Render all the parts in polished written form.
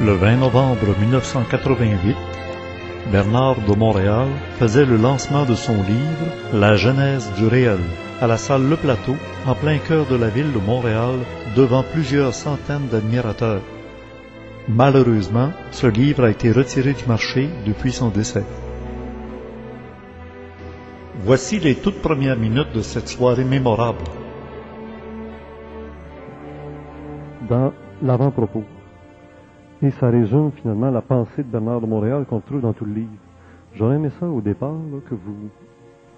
Le 20 novembre 1988, Bernard de Montréal faisait le lancement de son livre « La genèse du réel » à la salle Le Plateau, en plein cœur de la ville de Montréal, devant plusieurs centaines d'admirateurs. Malheureusement, ce livre a été retiré du marché depuis son décès. Voici les toutes premières minutes de cette soirée mémorable. Dans l'avant-propos. Et ça résume finalement la pensée de Bernard de Montréal qu'on trouve dans tout le livre. J'aurais aimé ça au départ, là, que vous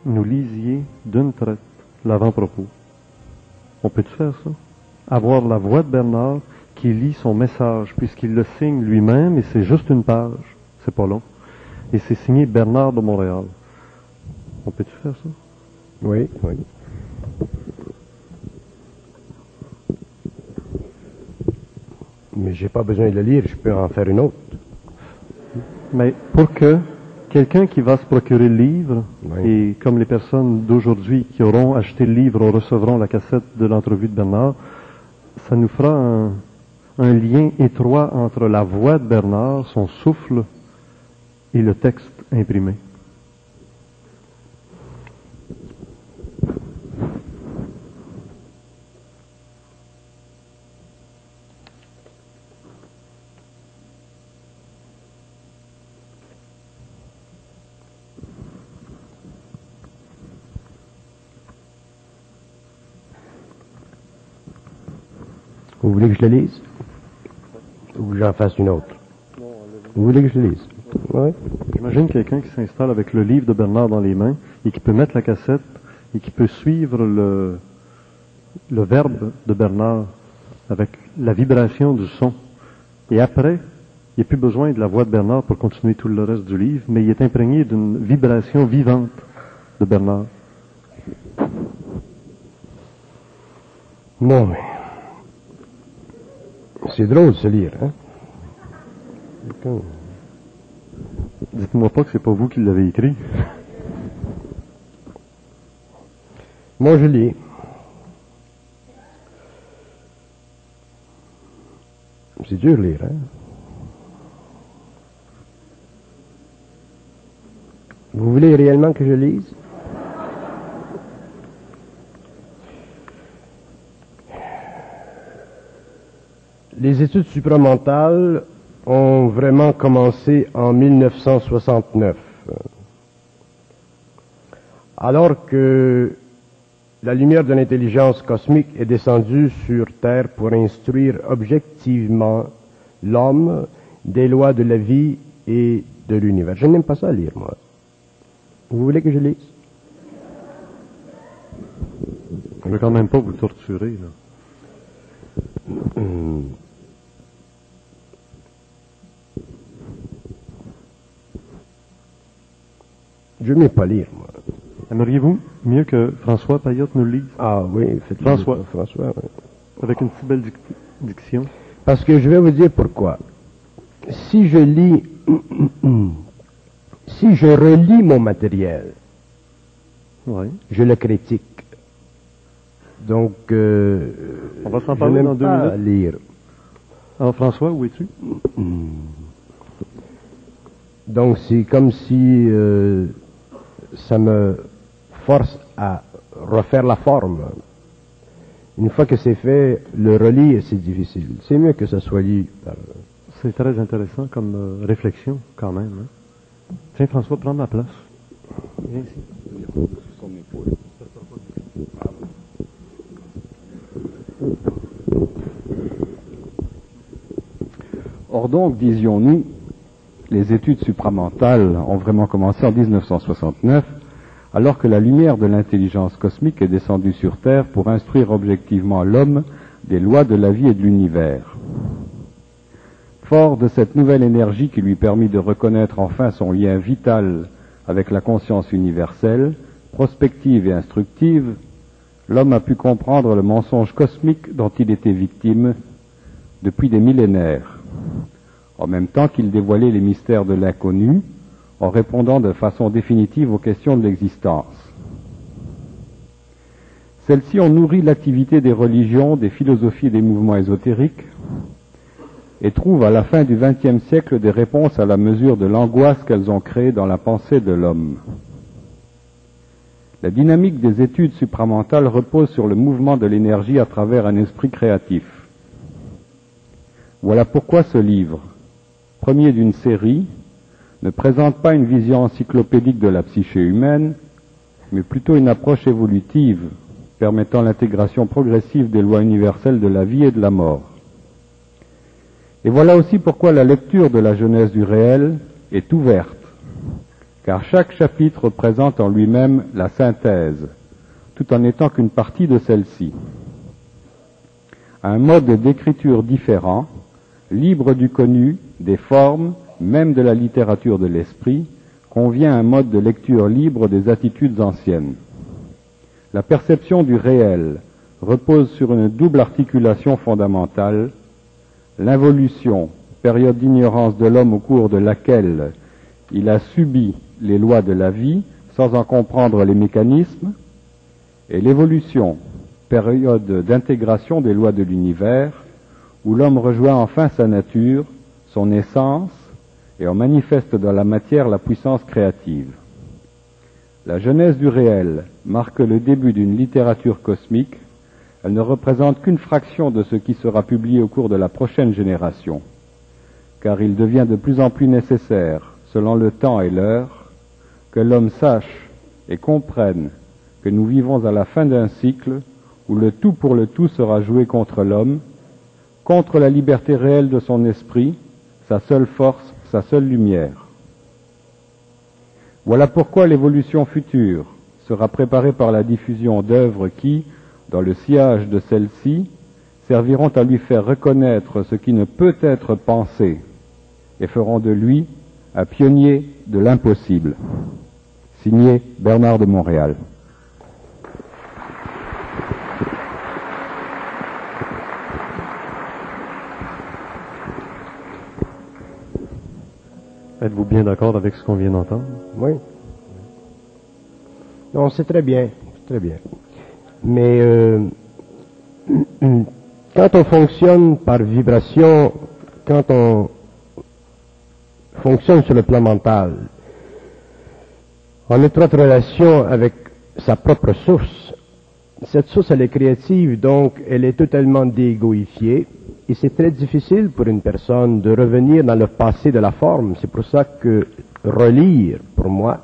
nous lisiez d'une traite l'avant-propos. On peut-tu faire ça? Avoir la voix de Bernard qui lit son message, puisqu'il le signe lui-même, et c'est juste une page. C'est pas long. Et c'est signé Bernard de Montréal. On peut-tu faire ça? Oui, oui. Mais j'ai pas besoin de le lire, je peux en faire une autre. Mais pour que quelqu'un qui va se procurer le livre, Oui. et comme les personnes d'aujourd'hui qui auront acheté le livre recevront la cassette de l'entrevue de Bernard, ça nous fera un lien étroit entre la voix de Bernard, son souffle, et le texte imprimé. Vous voulez que je le lise? Ou que j'en fasse une autre? Vous voulez que je le lise? Oui. J'imagine quelqu'un qui s'installe avec le livre de Bernard dans les mains et qui peut mettre la cassette et qui peut suivre le verbe de Bernard avec la vibration du son. Et après, il n'y a plus besoin de la voix de Bernard pour continuer tout le reste du livre, mais il est imprégné d'une vibration vivante de Bernard. Bon, mais... c'est drôle de se lire, hein? Dites-moi pas que c'est pas vous qui l'avez écrit. Moi, je lis. C'est dur de lire, hein? Vous voulez réellement que je lise? Les études supramentales ont vraiment commencé en 1969. Alors que la lumière de l'intelligence cosmique est descendue sur Terre pour instruire objectivement l'homme des lois de la vie et de l'univers. Je n'aime pas ça lire, moi. Vous voulez que je lise? Je ne veux quand même pas vous torturer, là. Je n'aime pas lire, moi. Aimeriez-vous mieux que François Payotte nous le lise? Ah oui, faites-le. François, oui. Avec une si belle diction. Parce que je vais vous dire pourquoi. Si je lis, si je relis mon matériel, Oui. je le critique. Donc, On va s'en je parler n'aime dans 2 pas minutes. lire. Alors François, où es-tu? Donc, c'est comme si ça me force à refaire la forme. Une fois que c'est fait, le relire, c'est difficile. C'est mieux que ça soit lu par... C'est très intéressant comme réflexion, quand même. Hein? Tiens, François, prends ma place. Viens ici. Or donc, disions-nous, les études supramentales ont vraiment commencé en 1969, alors que la lumière de l'intelligence cosmique est descendue sur Terre pour instruire objectivement l'homme des lois de la vie et de l'univers. Fort de cette nouvelle énergie qui lui permit de reconnaître enfin son lien vital avec la conscience universelle, prospective et instructive, l'homme a pu comprendre le mensonge cosmique dont il était victime depuis des millénaires, en même temps qu'il dévoilait les mystères de l'inconnu, en répondant de façon définitive aux questions de l'existence. Celles-ci ont nourri l'activité des religions, des philosophies et des mouvements ésotériques, et trouvent à la fin du XXe siècle des réponses à la mesure de l'angoisse qu'elles ont créée dans la pensée de l'homme. La dynamique des études supramentales repose sur le mouvement de l'énergie à travers un esprit créatif. Voilà pourquoi ce livre, premier d'une série, ne présente pas une vision encyclopédique de la psyché humaine, mais plutôt une approche évolutive, permettant l'intégration progressive des lois universelles de la vie et de la mort. Et voilà aussi pourquoi la lecture de la Genèse du réel est ouverte, car chaque chapitre représente en lui-même la synthèse, tout en n'étant qu'une partie de celle-ci. Un mode d'écriture différent, libre du connu, des formes, même de la littérature de l'esprit, convient à un mode de lecture libre des attitudes anciennes. La perception du réel repose sur une double articulation fondamentale, l'involution, période d'ignorance de l'homme au cours de laquelle il a subi les lois de la vie sans en comprendre les mécanismes, et l'évolution, période d'intégration des lois de l'univers, où l'homme rejoint enfin sa nature, son essence, et en manifeste dans la matière la puissance créative. La genèse du réel marque le début d'une littérature cosmique. Elle ne représente qu'une fraction de ce qui sera publié au cours de la prochaine génération, car il devient de plus en plus nécessaire, selon le temps et l'heure, que l'homme sache et comprenne que nous vivons à la fin d'un cycle où le tout pour le tout sera joué contre l'homme, contre la liberté réelle de son esprit, sa seule force, sa seule lumière. Voilà pourquoi l'évolution future sera préparée par la diffusion d'œuvres qui, dans le sillage de celle-ci, serviront à lui faire reconnaître ce qui ne peut être pensé et feront de lui un pionnier de l'impossible. Signé Bernard de Montréal. Êtes-vous bien d'accord avec ce qu'on vient d'entendre? Oui. Non, c'est très bien, très bien. Mais quand on fonctionne par vibration, quand on fonctionne sur le plan mental, en étroite relation avec sa propre source, cette source, elle est créative, donc elle est totalement déégoïfiée, et c'est très difficile pour une personne de revenir dans le passé de la forme. C'est pour ça que relire, pour moi,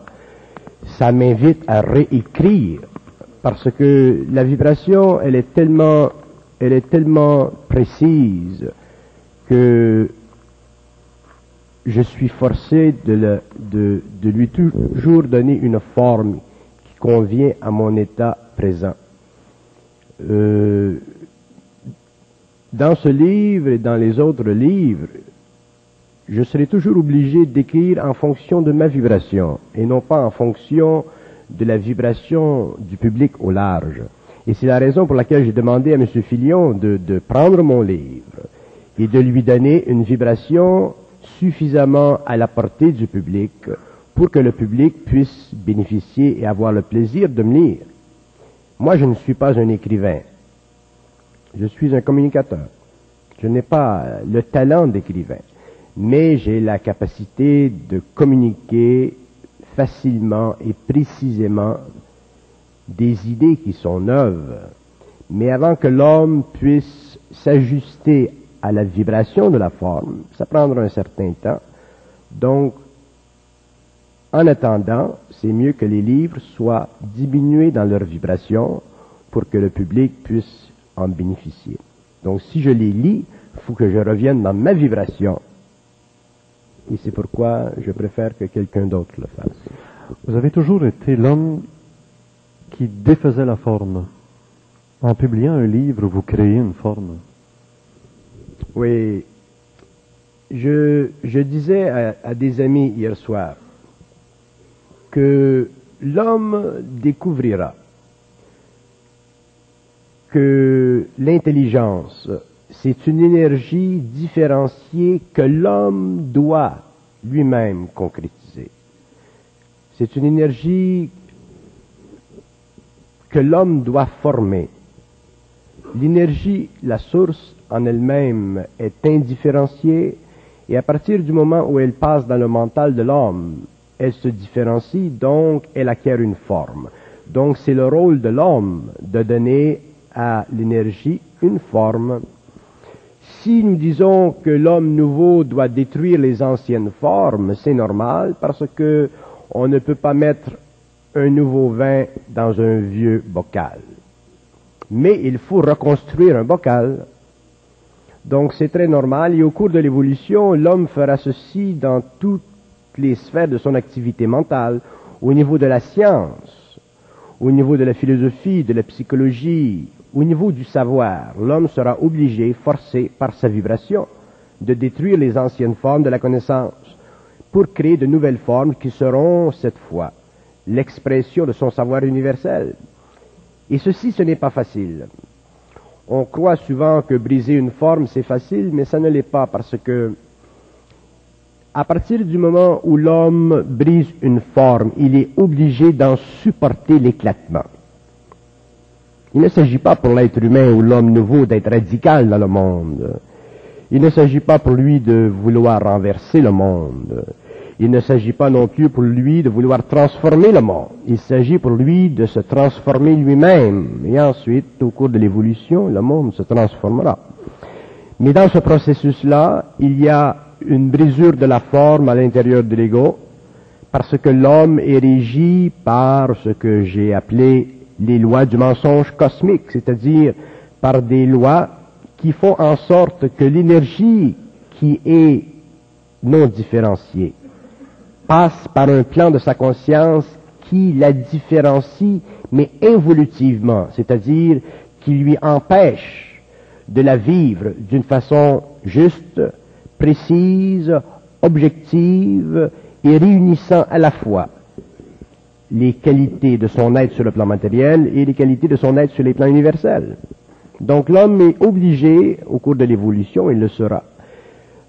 ça m'invite à réécrire, parce que la vibration, elle est tellement précise que je suis forcé de lui toujours donner une forme qui convient à mon état présent. Dans ce livre et dans les autres livres, je serai toujours obligé d'écrire en fonction de ma vibration et non pas en fonction de la vibration du public au large. Et c'est la raison pour laquelle j'ai demandé à M. Filion de prendre mon livre et de lui donner une vibration suffisamment à la portée du public pour que le public puisse bénéficier et avoir le plaisir de me lire. Moi, je ne suis pas un écrivain. Je suis un communicateur. Je n'ai pas le talent d'écrivain, mais j'ai la capacité de communiquer facilement et précisément des idées qui sont neuves. Mais avant que l'homme puisse s'ajuster à la vibration de la forme, ça prendra un certain temps. Donc, en attendant, c'est mieux que les livres soient diminués dans leur vibration pour que le public puisse en bénéficier. Donc, si je les lis, il faut que je revienne dans ma vibration. Et c'est pourquoi je préfère que quelqu'un d'autre le fasse. Vous avez toujours été l'homme qui défaisait la forme. En publiant un livre, vous créez une forme. Oui. Je disais à des amis hier soir que l'homme découvrira que l'intelligence, c'est une énergie différenciée que l'homme doit lui-même concrétiser. C'est une énergie que l'homme doit former. L'énergie, la source, en elle-même est indifférenciée, et à partir du moment où elle passe dans le mental de l'homme, elle se différencie, donc elle acquiert une forme. Donc c'est le rôle de l'homme de donner à l'énergie une forme. Si nous disons que l'homme nouveau doit détruire les anciennes formes, c'est normal parce que on ne peut pas mettre un nouveau vin dans un vieux bocal. Mais il faut reconstruire un bocal. Donc c'est très normal et au cours de l'évolution, l'homme fera ceci dans toutes les sphères de son activité mentale, au niveau de la science, au niveau de la philosophie, de la psychologie, au niveau du savoir. L'homme sera obligé, forcé par sa vibration, de détruire les anciennes formes de la connaissance pour créer de nouvelles formes qui seront, cette fois, l'expression de son savoir universel. Et ceci, ce n'est pas facile. On croit souvent que briser une forme, c'est facile, mais ça ne l'est pas parce que, à partir du moment où l'homme brise une forme, il est obligé d'en supporter l'éclatement. Il ne s'agit pas pour l'être humain ou l'homme nouveau d'être radical dans le monde. Il ne s'agit pas pour lui de vouloir renverser le monde. Il ne s'agit pas non plus pour lui de vouloir transformer le monde. Il s'agit pour lui de se transformer lui-même. Et ensuite, au cours de l'évolution, le monde se transformera. Mais dans ce processus-là, il y a une brisure de la forme à l'intérieur de l'ego, parce que l'homme est régi par ce que j'ai appelé les lois du mensonge cosmique, c'est-à-dire par des lois qui font en sorte que l'énergie qui est non différenciée passe par un plan de sa conscience qui la différencie, mais involutivement, c'est-à-dire qui lui empêche de la vivre d'une façon juste, précise, objective et réunissant à la fois les qualités de son être sur le plan matériel et les qualités de son être sur les plans universels. Donc l'homme est obligé, au cours de l'évolution, il le sera,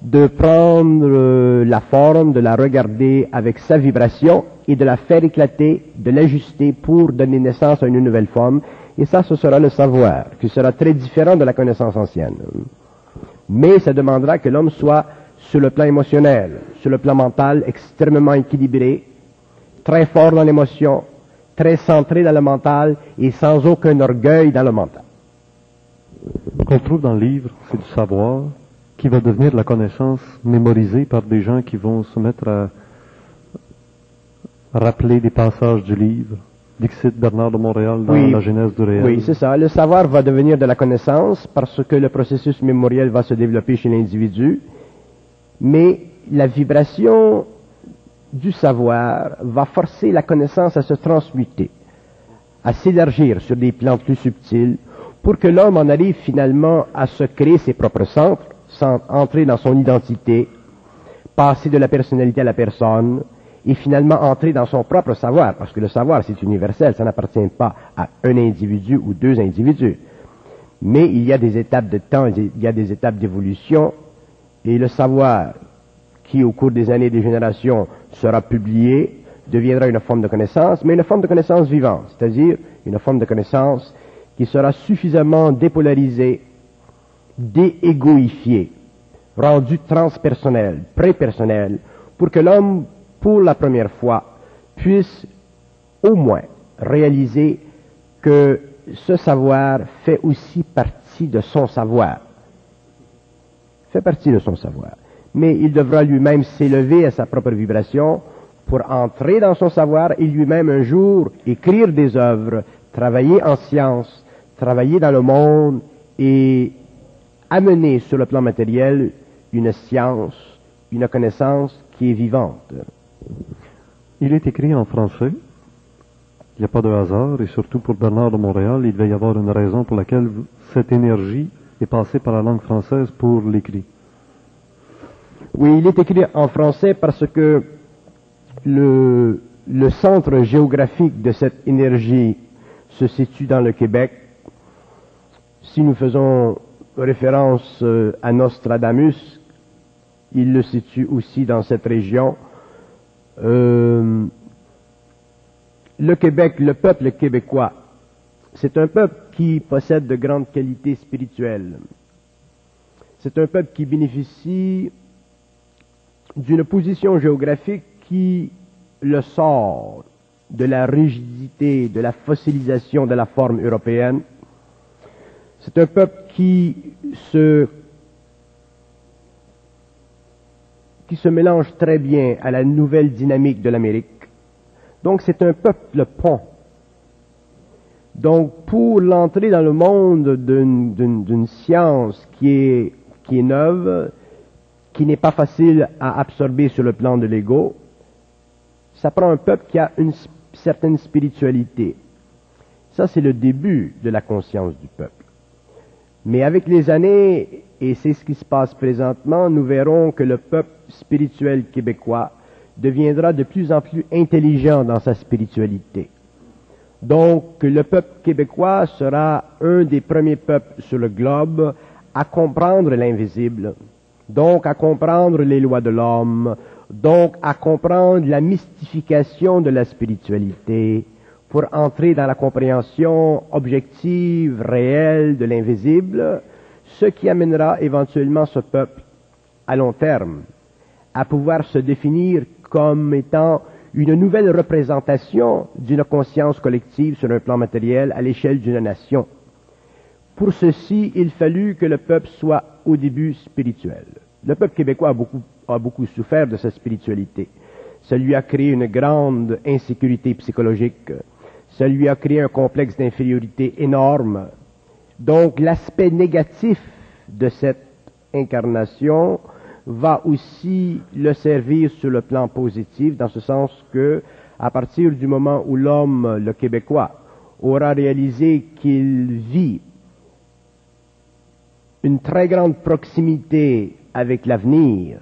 de prendre la forme, de la regarder avec sa vibration et de la faire éclater, de l'ajuster pour donner naissance à une nouvelle forme. Et ça, ce sera le savoir, qui sera très différent de la connaissance ancienne. Mais ça demandera que l'homme soit sur le plan émotionnel, sur le plan mental, extrêmement équilibré, très fort dans l'émotion, très centré dans le mental et sans aucun orgueil dans le mental. Ce qu'on trouve dans le livre, c'est du savoir qui va devenir la connaissance mémorisée par des gens qui vont se mettre à rappeler des passages du livre. Dixit Bernard de Montréal dans La Genèse du réel. Oui, c'est ça. Le savoir va devenir de la connaissance parce que le processus mémoriel va se développer chez l'individu, mais la vibration du savoir va forcer la connaissance à se transmuter, à s'élargir sur des plans plus subtils, pour que l'homme en arrive finalement à se créer ses propres centres, sans entrer dans son identité, passer de la personnalité à la personne, et finalement entrer dans son propre savoir, parce que le savoir c'est universel, ça n'appartient pas à un individu ou deux individus. Mais il y a des étapes de temps, il y a des étapes d'évolution, et le savoir qui au cours des années et des générations sera publié, deviendra une forme de connaissance, mais une forme de connaissance vivante, c'est-à-dire une forme de connaissance qui sera suffisamment dépolarisée, déégoïfiée, rendue transpersonnelle, prépersonnelle, pour que l'homme, pour la première fois, puisse au moins réaliser que ce savoir fait aussi partie de son savoir. Fait partie de son savoir. Mais il devra lui-même s'élever à sa propre vibration pour entrer dans son savoir et lui-même un jour écrire des œuvres, travailler en science, travailler dans le monde et amener sur le plan matériel une science, une connaissance qui est vivante. Il est écrit en français. Il n'y a pas de hasard, et surtout pour Bernard de Montréal, il devait y avoir une raison pour laquelle cette énergie est passée par la langue française pour l'écrit. Oui, il est écrit en français parce que le centre géographique de cette énergie se situe dans le Québec. Si nous faisons référence à Nostradamus, il le situe aussi dans cette région. Le Québec, le peuple québécois, c'est un peuple qui possède de grandes qualités spirituelles. C'est un peuple qui bénéficie d'une position géographique qui le sort de la rigidité, de la fossilisation de la forme européenne. C'est un peuple qui se mélange très bien à la nouvelle dynamique de l'Amérique. Donc c'est un peuple pont. Donc pour l'entrée dans le monde d'une science qui est neuve, qui n'est pas facile à absorber sur le plan de l'ego, ça prend un peuple qui a une certaine spiritualité. Ça, c'est le début de la conscience du peuple. Mais avec les années, et c'est ce qui se passe présentement, nous verrons que le peuple spirituel québécois deviendra de plus en plus intelligent dans sa spiritualité. Donc, le peuple québécois sera un des premiers peuples sur le globe à comprendre l'invisible, donc à comprendre les lois de l'homme, donc à comprendre la mystification de la spiritualité, pour entrer dans la compréhension objective, réelle de l'invisible, ce qui amènera éventuellement ce peuple, à long terme, à pouvoir se définir comme étant une nouvelle représentation d'une conscience collective sur un plan matériel à l'échelle d'une nation. Pour ceci, il fallut que le peuple soit au début spirituel. Le peuple québécois a beaucoup souffert de sa spiritualité. Ça lui a créé une grande insécurité psychologique. Ça lui a créé un complexe d'infériorité énorme. Donc l'aspect négatif de cette incarnation va aussi le servir sur le plan positif, dans ce sens que, à partir du moment où l'homme, le Québécois, aura réalisé qu'il vit une très grande proximité avec l'avenir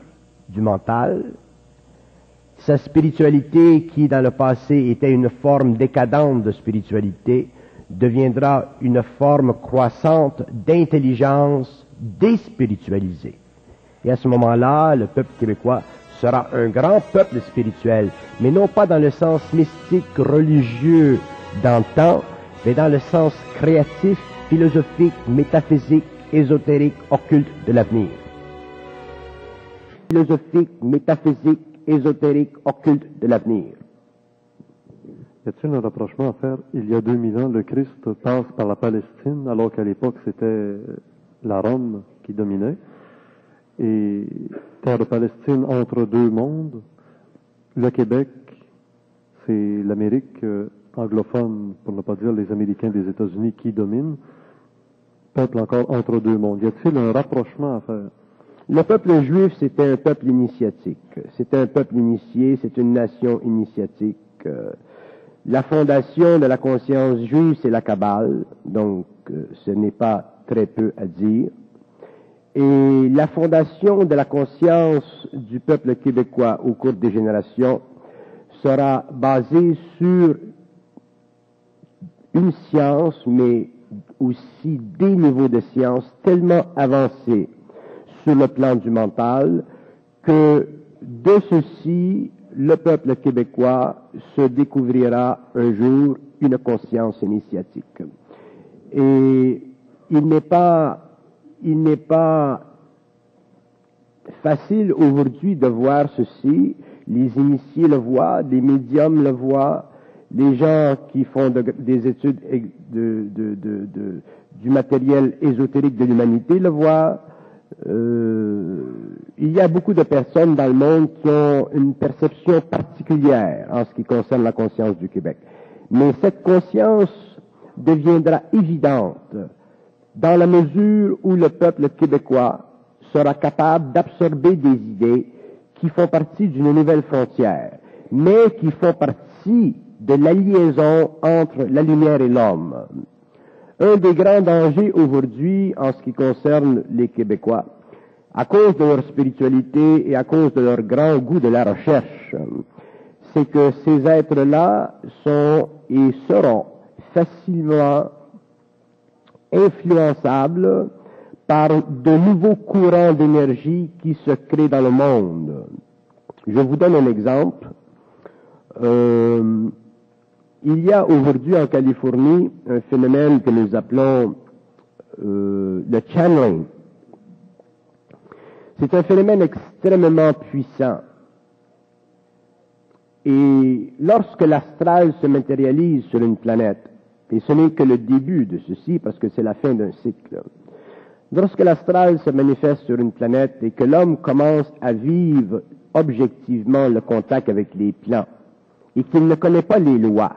du mental, sa spiritualité, qui dans le passé était une forme décadente de spiritualité, deviendra une forme croissante d'intelligence déspiritualisée. Et à ce moment-là, le peuple québécois sera un grand peuple spirituel, mais non pas dans le sens mystique, religieux d'antan, mais dans le sens créatif, philosophique, métaphysique, ésotérique, occulte de l'avenir. Philosophique, métaphysique, ésotérique, occulte de l'avenir. Y a-t-il un rapprochement à faire? Il y a 2000 ans, le Christ passe par la Palestine, alors qu'à l'époque, c'était la Rome qui dominait. Et terre de Palestine entre deux mondes. Le Québec, c'est l'Amérique anglophone, pour ne pas dire les Américains des États-Unis qui dominent. Peuple encore entre deux mondes. Y a-t-il un rapprochement à faire? Le peuple juif, c'était un peuple initiatique. C'était un peuple initié, c'est une nation initiatique. La fondation de la conscience juive, c'est la Kabbale, donc ce n'est pas très peu à dire. Et la fondation de la conscience du peuple québécois au cours des générations sera basée sur une science, mais aussi des niveaux de science tellement avancés sur le plan du mental que de ceci, le peuple québécois se découvrira un jour une conscience initiatique. Et il n'est pas facile aujourd'hui de voir ceci. Les initiés le voient, les médiums le voient, les gens qui font des études du matériel ésotérique de l'humanité le voient. Il y a beaucoup de personnes dans le monde qui ont une perception particulière en ce qui concerne la conscience du Québec. Mais cette conscience deviendra évidente dans la mesure où le peuple québécois sera capable d'absorber des idées qui font partie d'une nouvelle frontière, mais qui font partie de la liaison entre la lumière et l'homme. Un des grands dangers aujourd'hui en ce qui concerne les Québécois, à cause de leur spiritualité et à cause de leur grand goût de la recherche, c'est que ces êtres-là sont et seront facilement influençables par de nouveaux courants d'énergie qui se créent dans le monde. Je vous donne un exemple. Il y a aujourd'hui en Californie un phénomène que nous appelons le channeling. C'est un phénomène extrêmement puissant. Et lorsque l'astral se matérialise sur une planète, et ce n'est que le début de ceci, parce que c'est la fin d'un cycle, lorsque l'astral se manifeste sur une planète et que l'homme commence à vivre objectivement le contact avec les plans, et qu'il ne connaît pas les lois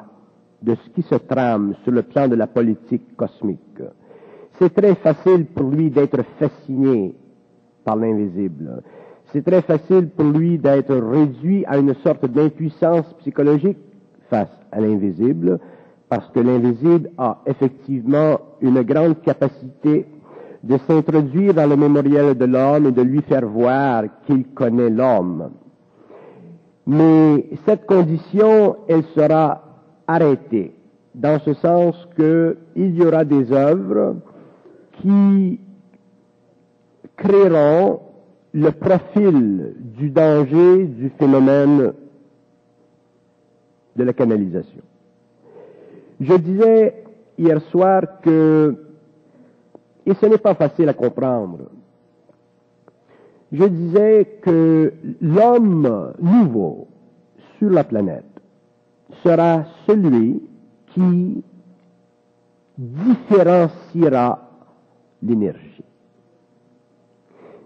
de ce qui se trame sur le plan de la politique cosmique, c'est très facile pour lui d'être fasciné par l'invisible. C'est très facile pour lui d'être réduit à une sorte d'impuissance psychologique face à l'invisible, parce que l'invisible a effectivement une grande capacité de s'introduire dans le mémoriel de l'homme et de lui faire voir qu'il connaît l'homme. Mais cette condition, elle sera arrêtée, dans ce sens qu'il y aura des œuvres qui créeront le profil du danger du phénomène de la canalisation. Je disais hier soir que, et ce n'est pas facile à comprendre, je disais que l'homme nouveau sur la planète sera celui qui différenciera l'énergie.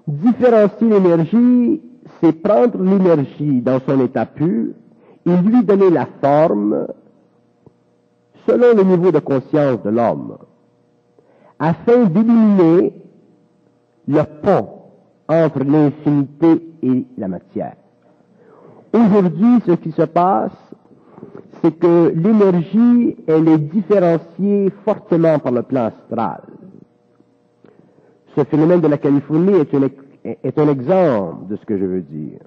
Différencier l'énergie, c'est prendre l'énergie dans son état pur et lui donner la forme selon le niveau de conscience de l'homme, afin d'éliminer le pont entre l'infinité et la matière. Aujourd'hui, ce qui se passe, c'est que l'énergie, elle est différenciée fortement par le plan astral. Ce phénomène de la Californie est un exemple de ce que je veux dire.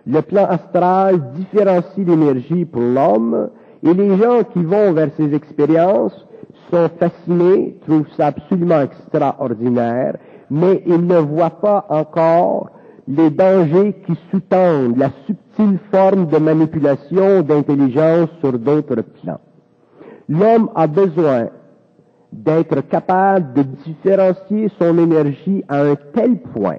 Le plan astral différencie l'énergie pour l'homme, et les gens qui vont vers ces expériences sont fascinés, trouvent ça absolument extraordinaire, mais ils ne voient pas encore les dangers qui sous-tendent la subtile forme de manipulation d'intelligence sur d'autres plans. L'homme a besoin d'être capable de différencier son énergie à un tel point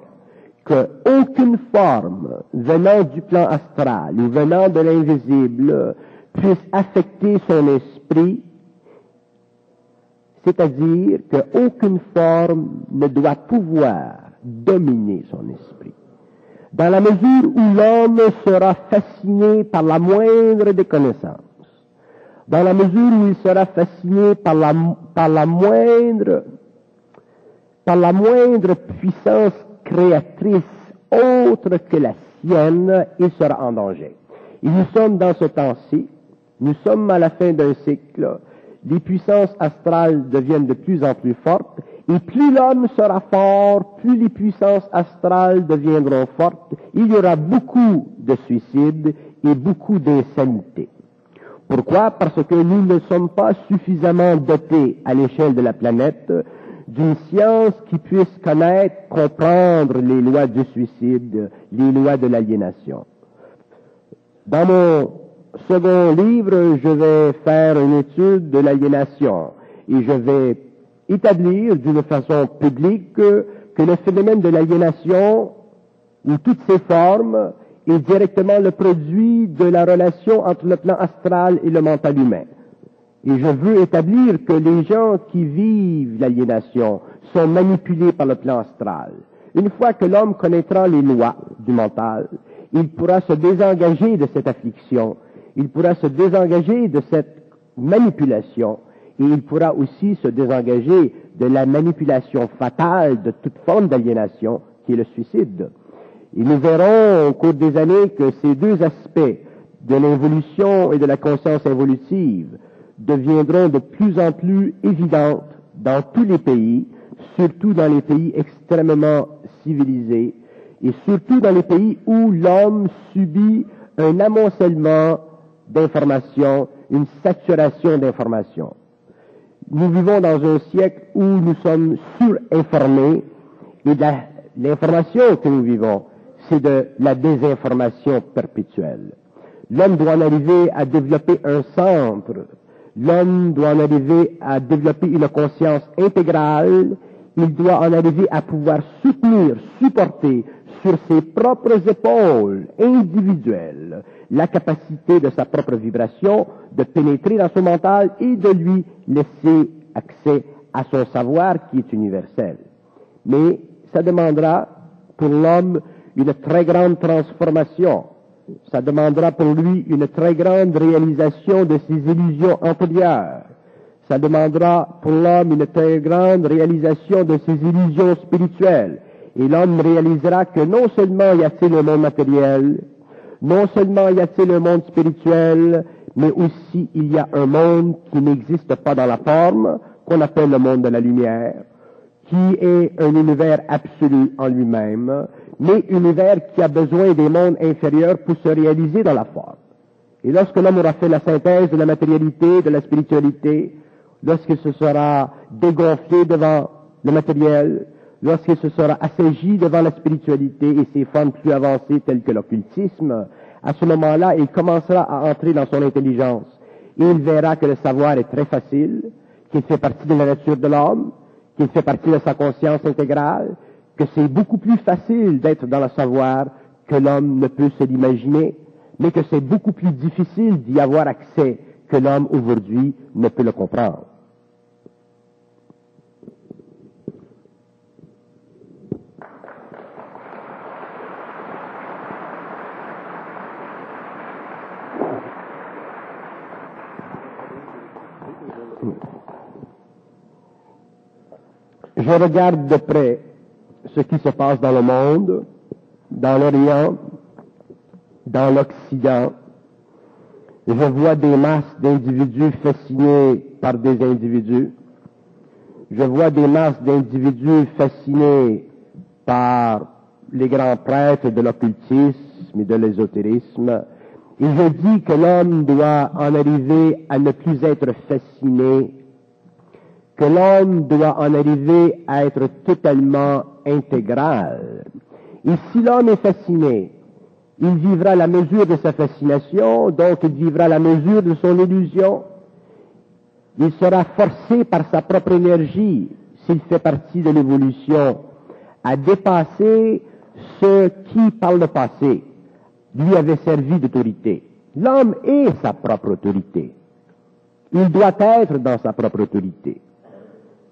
qu'aucune forme venant du plan astral ou venant de l'invisible puisse affecter son esprit, c'est-à-dire qu'aucune forme ne doit pouvoir dominer son esprit. Dans la mesure où l'homme sera fasciné par la moindre des connaissances, dans la mesure où il sera fasciné par la moindre puissance créatrice autre que la sienne, il sera en danger. Et nous sommes dans ce temps-ci, nous sommes à la fin d'un cycle, les puissances astrales deviennent de plus en plus fortes, et plus l'homme sera fort, plus les puissances astrales deviendront fortes, il y aura beaucoup de suicides et beaucoup d'insanité. Pourquoi? Parce que nous ne sommes pas suffisamment dotés à l'échelle de la planète d'une science qui puisse connaître, comprendre les lois du suicide, les lois de l'aliénation. Dans mon second livre, je vais faire une étude de l'aliénation et je vais établir d'une façon publique que le phénomène de l'aliénation, ou toutes ses formes, est directement le produit de la relation entre le plan astral et le mental humain. Et je veux établir que les gens qui vivent l'aliénation sont manipulés par le plan astral. Une fois que l'homme connaîtra les lois du mental, il pourra se désengager de cette affliction, il pourra se désengager de cette manipulation, et il pourra aussi se désengager de la manipulation fatale de toute forme d'aliénation, qui est le suicide. Et nous verrons au cours des années que ces deux aspects de l'évolution et de la conscience évolutive deviendront de plus en plus évidentes dans tous les pays, surtout dans les pays extrêmement civilisés, et surtout dans les pays où l'homme subit un amoncellement d'informations, une saturation d'informations. Nous vivons dans un siècle où nous sommes surinformés, et l'information que nous vivons, c'est de la désinformation perpétuelle. L'homme doit en arriver à développer un centre. L'homme doit en arriver à développer une conscience intégrale. Il doit en arriver à pouvoir soutenir, supporter, sur ses propres épaules individuelles la capacité de sa propre vibration de pénétrer dans son mental et de lui laisser accès à son savoir qui est universel. Mais ça demandera pour l'homme une très grande transformation. Ça demandera pour lui une très grande réalisation de ses illusions antérieures. Ça demandera pour l'homme une très grande réalisation de ses illusions spirituelles. Et l'homme réalisera que non seulement y a-t-il un monde matériel, non seulement y a-t-il un monde spirituel, mais aussi il y a un monde qui n'existe pas dans la forme, qu'on appelle le monde de la lumière, qui est un univers absolu en lui-même, mais univers qui a besoin des mondes inférieurs pour se réaliser dans la forme. Et lorsque l'homme aura fait la synthèse de la matérialité, de la spiritualité, lorsqu'il se sera dégonflé devant le matériel, lorsqu'il se sera assagi devant la spiritualité et ses formes plus avancées telles que l'occultisme, à ce moment-là, il commencera à entrer dans son intelligence. Et il verra que le savoir est très facile, qu'il fait partie de la nature de l'homme, qu'il fait partie de sa conscience intégrale, que c'est beaucoup plus facile d'être dans le savoir que l'homme ne peut se l'imaginer, mais que c'est beaucoup plus difficile d'y avoir accès que l'homme aujourd'hui ne peut le comprendre. Je regarde de près ce qui se passe dans le monde, dans l'Orient, dans l'Occident. Je vois des masses d'individus fascinés par des individus. Je vois des masses d'individus fascinés par les grands prêtres de l'occultisme et de l'ésotérisme. Et je dis que l'homme doit en arriver à ne plus être fasciné, que l'homme doit en arriver à être totalement intégral. Et si l'homme est fasciné, il vivra la mesure de sa fascination, donc il vivra la mesure de son illusion. Il sera forcé par sa propre énergie, s'il fait partie de l'évolution, à dépasser ce qui, par le passé, lui avait servi d'autorité. L'homme est sa propre autorité. Il doit être dans sa propre autorité.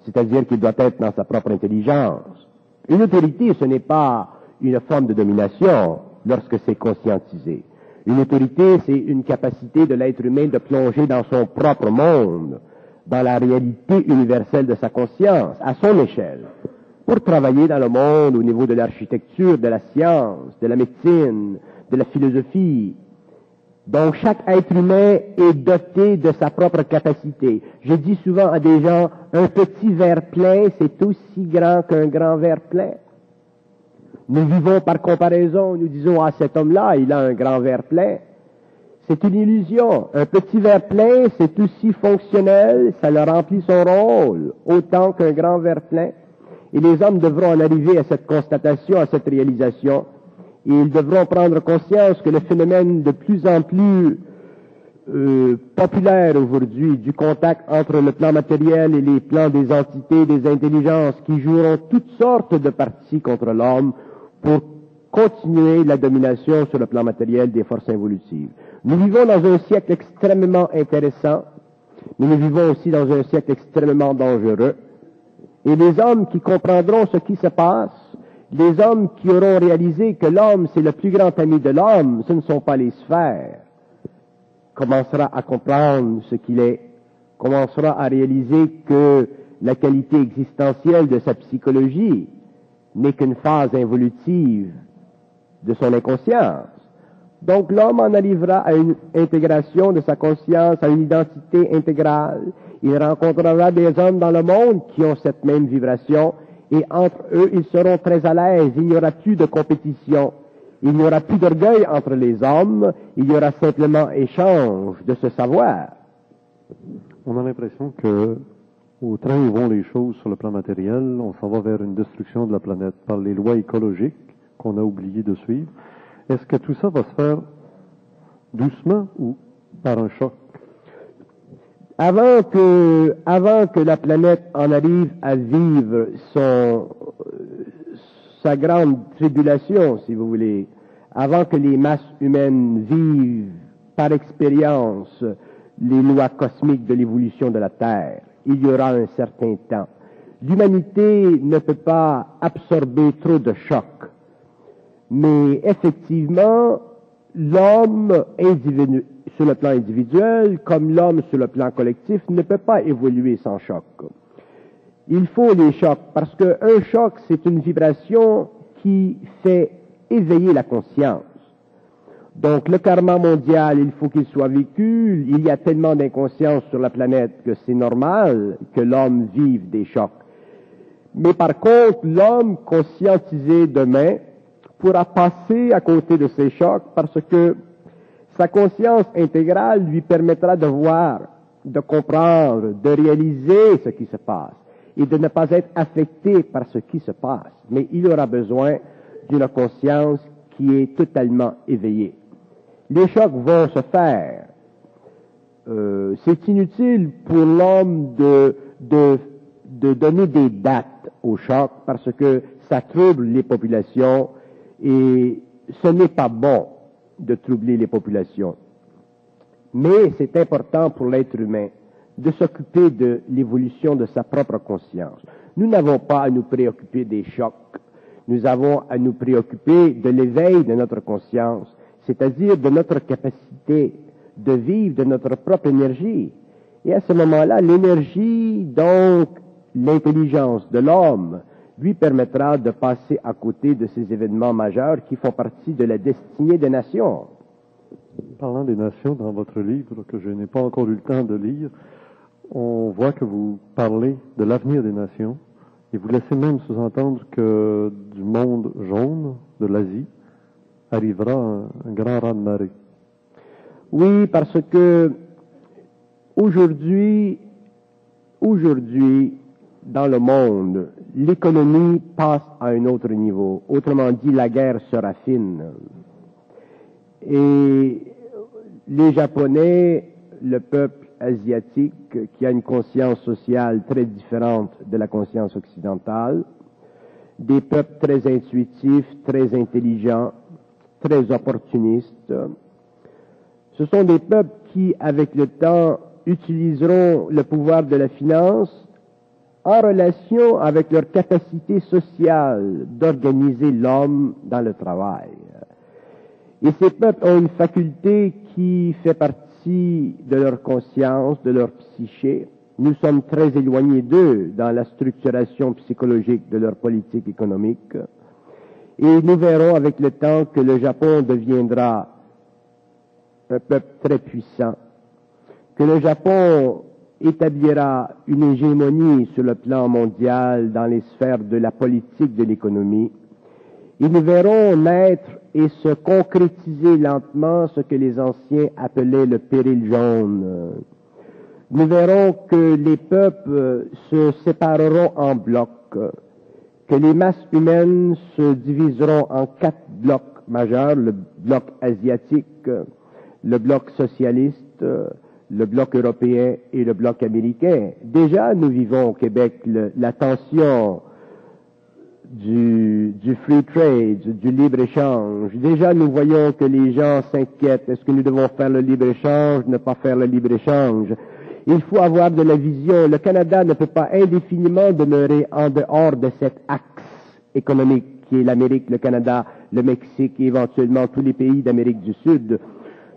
C'est-à-dire qu'il doit être dans sa propre intelligence. Une autorité, ce n'est pas une forme de domination lorsque c'est conscientisé. Une autorité, c'est une capacité de l'être humain de plonger dans son propre monde, dans la réalité universelle de sa conscience, à son échelle, pour travailler dans le monde au niveau de l'architecture, de la science, de la médecine, de la philosophie. Donc, chaque être humain est doté de sa propre capacité. Je dis souvent à des gens, un petit verre plein, c'est aussi grand qu'un grand verre plein. Nous vivons par comparaison, nous disons, ah, cet homme-là, il a un grand verre plein. C'est une illusion. Un petit verre plein, c'est aussi fonctionnel, ça le remplit son rôle, autant qu'un grand verre plein. Et les hommes devront en arriver à cette constatation, à cette réalisation. Et ils devront prendre conscience que le phénomène de plus en plus populaire aujourd'hui du contact entre le plan matériel et les plans des entités, des intelligences qui joueront toutes sortes de parties contre l'homme pour continuer la domination sur le plan matériel des forces involutives. Nous vivons dans un siècle extrêmement intéressant, mais nous vivons aussi dans un siècle extrêmement dangereux. Et les hommes qui comprendront ce qui se passe, les hommes qui auront réalisé que l'homme, c'est le plus grand ami de l'homme, ce ne sont pas les sphères, commencera à comprendre ce qu'il est, commencera à réaliser que la qualité existentielle de sa psychologie n'est qu'une phase involutive de son inconscience. Donc l'homme en arrivera à une intégration de sa conscience, à une identité intégrale. Il rencontrera des hommes dans le monde qui ont cette même vibration, et entre eux, ils seront très à l'aise. Il n'y aura plus de compétition. Il n'y aura plus d'orgueil entre les hommes. Il y aura simplement échange de ce savoir. On a l'impression que, au train où vont les choses sur le plan matériel, on s'en va vers une destruction de la planète par les lois écologiques qu'on a oublié de suivre. Est-ce que tout ça va se faire doucement ou par un choc? Avant que la planète en arrive à vivre sa grande tribulation, si vous voulez, avant que les masses humaines vivent par expérience les lois cosmiques de l'évolution de la Terre. Il y aura un certain temps. L'humanité ne peut pas absorber trop de chocs. Mais effectivement, l'homme sur le plan individuel, comme l'homme sur le plan collectif, ne peut pas évoluer sans choc. Il faut les chocs, parce qu'un choc, c'est une vibration qui fait éveiller la conscience. Donc, le karma mondial, il faut qu'il soit vécu. Il y a tellement d'inconscience sur la planète que c'est normal que l'homme vive des chocs. Mais par contre, l'homme conscientisé demain pourra passer à côté de ces chocs parce que sa conscience intégrale lui permettra de voir, de comprendre, de réaliser ce qui se passe et de ne pas être affecté par ce qui se passe. Mais il aura besoin d'une conscience qui est totalement éveillée. Les chocs vont se faire. C'est inutile pour l'homme de donner des dates aux chocs parce que ça trouble les populations et ce n'est pas bon de troubler les populations. Mais c'est important pour l'être humain de s'occuper de l'évolution de sa propre conscience. Nous n'avons pas à nous préoccuper des chocs. Nous avons à nous préoccuper de l'éveil de notre conscience, c'est-à-dire de notre capacité de vivre de notre propre énergie. Et à ce moment-là, l'énergie, donc l'intelligence de l'homme, lui permettra de passer à côté de ces événements majeurs qui font partie de la destinée des nations. Parlant des nations, dans votre livre, que je n'ai pas encore eu le temps de lire, on voit que vous parlez de l'avenir des nations, et vous laissez même sous-entendre que du monde jaune, de l'Asie, arrivera un grand raz-de-marée. Oui, parce que aujourd'hui, dans le monde, l'économie passe à un autre niveau. Autrement dit, la guerre se raffine. Et les Japonais, le peuple asiatique, qui a une conscience sociale très différente de la conscience occidentale, des peuples très intuitifs, très intelligents, très opportunistes, ce sont des peuples qui, avec le temps, utiliseront le pouvoir de la finance en relation avec leur capacité sociale d'organiser l'homme dans le travail. Et ces peuples ont une faculté qui fait partie de leur conscience, de leur psyché. Nous sommes très éloignés d'eux dans la structuration psychologique de leur politique économique. Et nous verrons avec le temps que le Japon deviendra un peuple très puissant, que le Japon établira une hégémonie sur le plan mondial dans les sphères de la politique de l'économie. Et nous verrons naître et se concrétiser lentement ce que les anciens appelaient le péril jaune. Nous verrons que les peuples se sépareront en blocs, que les masses humaines se diviseront en 4 blocs majeurs, le bloc asiatique, le bloc socialiste, le bloc européen et le bloc américain. Déjà, nous vivons au Québec la tension du free trade, du libre-échange. Déjà, nous voyons que les gens s'inquiètent. Est-ce que nous devons faire le libre-échange, ne pas faire le libre-échange? Il faut avoir de la vision. Le Canada ne peut pas indéfiniment demeurer en dehors de cet axe économique qui est l'Amérique, le Canada, le Mexique et éventuellement tous les pays d'Amérique du Sud.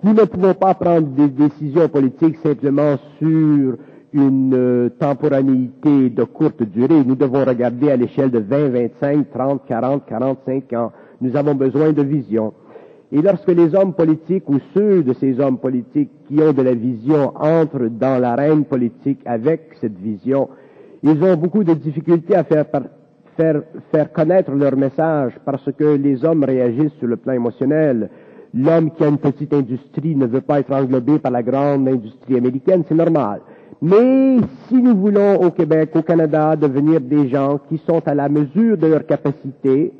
Nous ne pouvons pas prendre des décisions politiques simplement sur une temporalité de courte durée. Nous devons regarder à l'échelle de 20, 25, 30, 40, 45 ans. Nous avons besoin de vision. Et lorsque les hommes politiques ou ceux de ces hommes politiques qui ont de la vision entrent dans l'arène politique avec cette vision, ils ont beaucoup de difficultés à faire connaître leur message parce que les hommes réagissent sur le plan émotionnel. L'homme qui a une petite industrie ne veut pas être englobé par la grande industrie américaine, c'est normal. Mais si nous voulons au Québec, au Canada, devenir des gens qui sont à la mesure de leur capacité,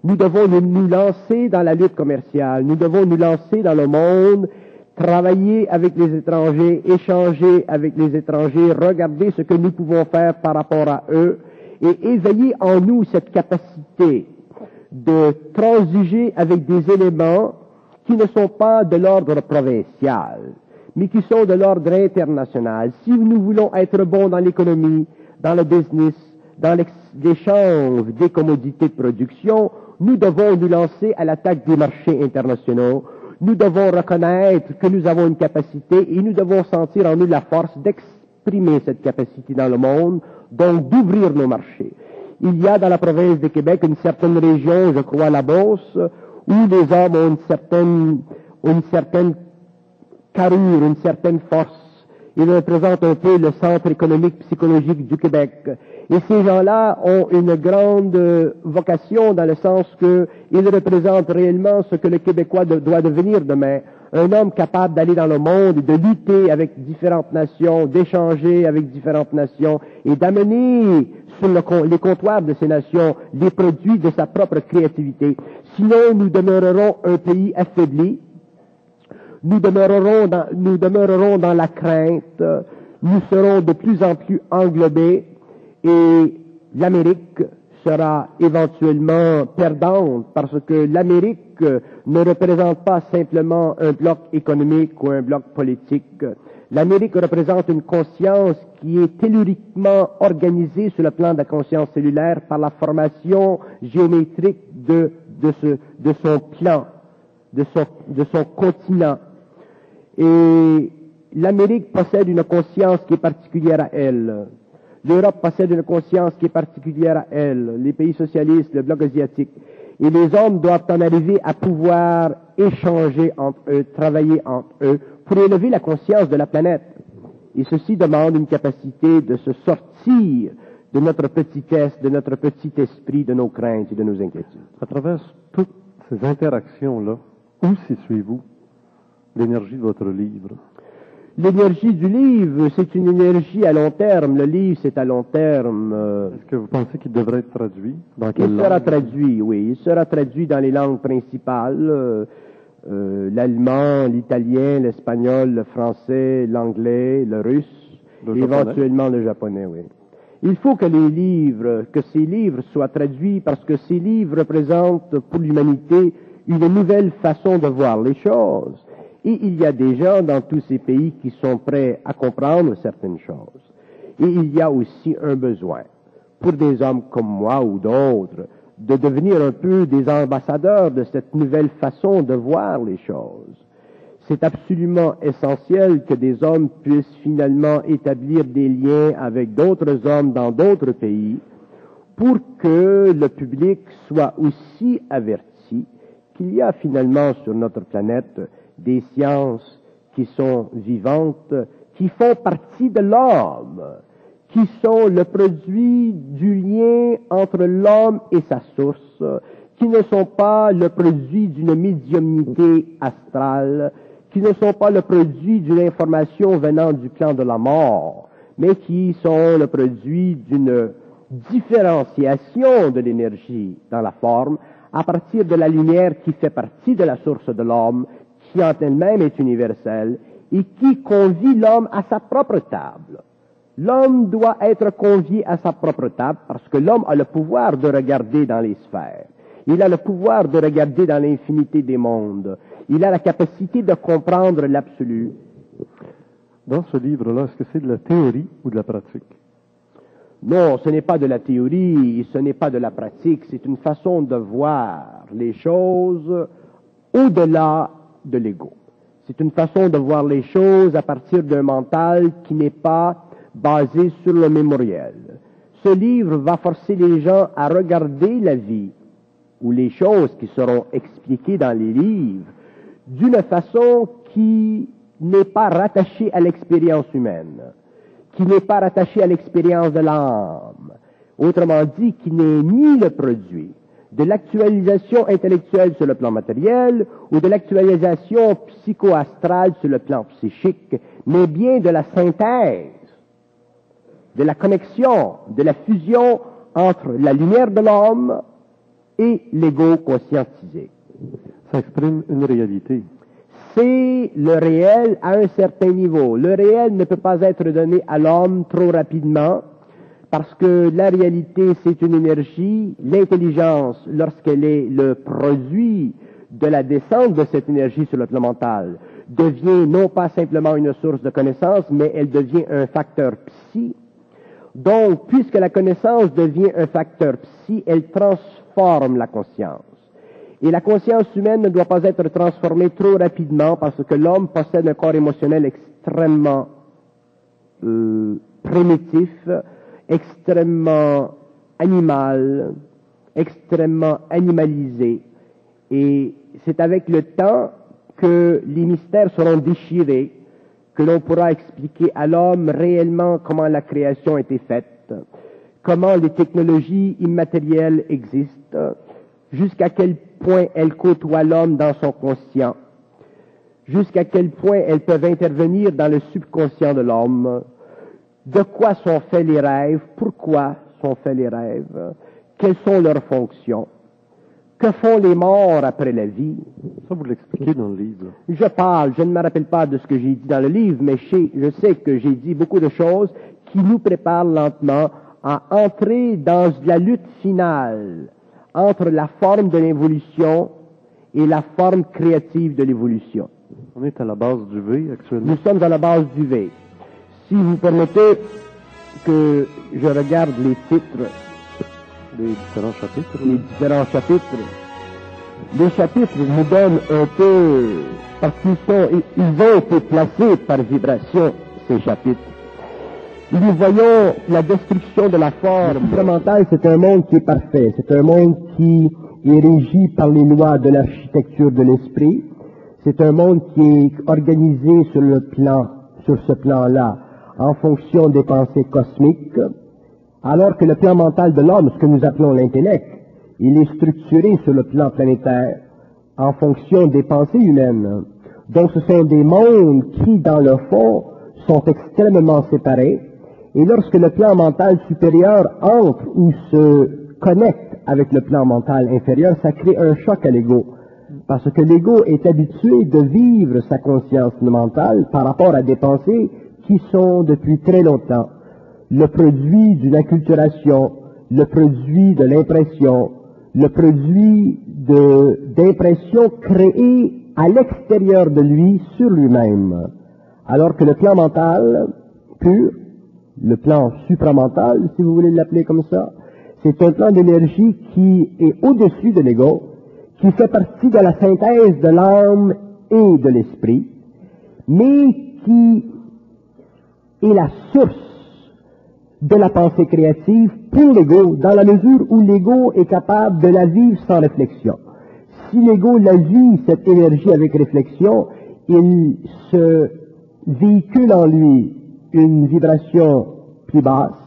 nous devons nous lancer dans la lutte commerciale, nous devons nous lancer dans le monde, travailler avec les étrangers, échanger avec les étrangers, regarder ce que nous pouvons faire par rapport à eux et éveiller en nous cette capacité de transiger avec des éléments qui ne sont pas de l'ordre provincial, mais qui sont de l'ordre international. Si nous voulons être bons dans l'économie, dans le business, dans l'échange des commodités de production, nous devons nous lancer à l'attaque des marchés internationaux. Nous devons reconnaître que nous avons une capacité et nous devons sentir en nous la force d'exprimer cette capacité dans le monde, donc d'ouvrir nos marchés. Il y a dans la province de Québec une certaine région, je crois la Beauce, où les hommes ont une certaine carrure, une certaine force. Ils représentent un peu le centre économique psychologique du Québec. Et ces gens-là ont une grande vocation dans le sens qu'ils représentent réellement ce que le Québécois doit devenir demain. Un homme capable d'aller dans le monde et de lutter avec différentes nations, d'échanger avec différentes nations et d'amener sur les comptoirs de ces nations les produits de sa propre créativité. Sinon, nous demeurerons un pays affaibli. Nous demeurerons dans la crainte, nous serons de plus en plus englobés et l'Amérique sera éventuellement perdante parce que l'Amérique ne représente pas simplement un bloc économique ou un bloc politique. L'Amérique représente une conscience qui est telluriquement organisée sur le plan de la conscience cellulaire par la formation géométrique de son plan, de son continent. Et l'Amérique possède une conscience qui est particulière à elle. L'Europe possède une conscience qui est particulière à elle. Les pays socialistes, le bloc asiatique. Et les hommes doivent en arriver à pouvoir échanger entre eux, travailler entre eux, pour élever la conscience de la planète. Et ceci demande une capacité de se sortir de notre petitesse, de notre petit esprit, de nos craintes et de nos inquiétudes. À travers toutes ces interactions-là, où situez-vous l'énergie de votre livre? L'énergie du livre, c'est une énergie à long terme. Le livre, c'est à long terme. Est-ce que vous pensez qu'il devrait être traduit? Dans quelle langue? Il sera traduit, oui. Il sera traduit dans les langues principales. L'allemand, l'italien, l'espagnol, le français, l'anglais, le russe, éventuellement le japonais, oui. Il faut que ces livres soient traduits parce que ces livres représentent pour l'humanité une nouvelle façon de voir les choses. Et il y a des gens dans tous ces pays qui sont prêts à comprendre certaines choses. Et il y a aussi un besoin, pour des hommes comme moi ou d'autres, de devenir un peu des ambassadeurs de cette nouvelle façon de voir les choses. C'est absolument essentiel que des hommes puissent finalement établir des liens avec d'autres hommes dans d'autres pays pour que le public soit aussi averti qu'il y a finalement sur notre planète des sciences qui sont vivantes, qui font partie de l'homme, qui sont le produit du lien entre l'homme et sa source, qui ne sont pas le produit d'une médiumnité astrale, qui ne sont pas le produit d'une information venant du plan de la mort, mais qui sont le produit d'une différenciation de l'énergie dans la forme à partir de la lumière qui fait partie de la source de l'homme, qui en elle-même est universelle et qui convie l'homme à sa propre table. L'homme doit être convié à sa propre table parce que l'homme a le pouvoir de regarder dans les sphères. Il a le pouvoir de regarder dans l'infinité des mondes. Il a la capacité de comprendre l'absolu. Dans ce livre-là, est-ce que c'est de la théorie ou de la pratique? Non, ce n'est pas de la théorie, ce n'est pas de la pratique, c'est une façon de voir les choses au-delà de l'ego. C'est une façon de voir les choses à partir d'un mental qui n'est pas basé sur le mémoriel. Ce livre va forcer les gens à regarder la vie ou les choses qui seront expliquées dans les livres d'une façon qui n'est pas rattachée à l'expérience humaine, qui n'est pas rattachée à l'expérience de l'âme, autrement dit, qui n'est ni le produit de l'actualisation intellectuelle sur le plan matériel ou de l'actualisation psycho-astrale sur le plan psychique, mais bien de la synthèse, de la connexion, de la fusion entre la lumière de l'homme et l'ego conscientisé. Ça exprime une réalité. C'est le réel à un certain niveau. Le réel ne peut pas être donné à l'homme trop rapidement parce que la réalité, c'est une énergie. L'intelligence, lorsqu'elle est le produit de la descente de cette énergie sur le plan mental, devient non pas simplement une source de connaissance, mais elle devient un facteur psy. Donc, puisque la connaissance devient un facteur psy, elle transforme la conscience. Et la conscience humaine ne doit pas être transformée trop rapidement parce que l'homme possède un corps émotionnel extrêmement primitif, extrêmement animal, extrêmement animalisé. Et c'est avec le temps que les mystères seront déchirés, que l'on pourra expliquer à l'homme réellement comment la création a été faite, comment les technologies immatérielles existent, jusqu'à quel point elles côtoient l'homme dans son conscient, jusqu'à quel point elles peuvent intervenir dans le subconscient de l'homme, de quoi sont faits les rêves, pourquoi sont faits les rêves, quelles sont leurs fonctions, que font les morts après la vie. Ça, vous l'expliquez dans le livre. Je ne me rappelle pas de ce que j'ai dit dans le livre, mais je sais que j'ai dit beaucoup de choses qui nous préparent lentement à entrer dans la lutte finale entre la forme de l'évolution et la forme créative de l'évolution. On est à la base du V actuellement. Nous sommes à la base du V. Si vous permettez que je regarde les titres, Les différents chapitres. les différents chapitres, les chapitres nous donnent un peu, parce ils ont été placés par vibration, ces chapitres. Nous voyons la destruction de la forme. Le supramental, c'est un monde qui est parfait. C'est un monde qui est régi par les lois de l'architecture de l'esprit. C'est un monde qui est organisé sur ce plan-là, en fonction des pensées cosmiques, alors que le plan mental de l'homme, ce que nous appelons l'intellect, il est structuré sur le plan planétaire, en fonction des pensées humaines. Donc ce sont des mondes qui, dans le fond, sont extrêmement séparés, et lorsque le plan mental supérieur entre ou se connecte avec le plan mental inférieur, ça crée un choc à l'ego. Parce que l'ego est habitué de vivre sa conscience mentale par rapport à des pensées qui sont depuis très longtemps le produit d'une acculturation, le produit de l'impression, le produit d'impressions créées à l'extérieur de lui sur lui-même. Alors que le plan mental pur, le plan supramental, si vous voulez l'appeler comme ça, c'est un plan d'énergie qui est au-dessus de l'ego, qui fait partie de la synthèse de l'âme et de l'esprit, mais qui est la source de la pensée créative pour l'ego, dans la mesure où l'ego est capable de la vivre sans réflexion. Si l'ego la vit, cette énergie avec réflexion, il se véhicule en lui une vibration plus basse,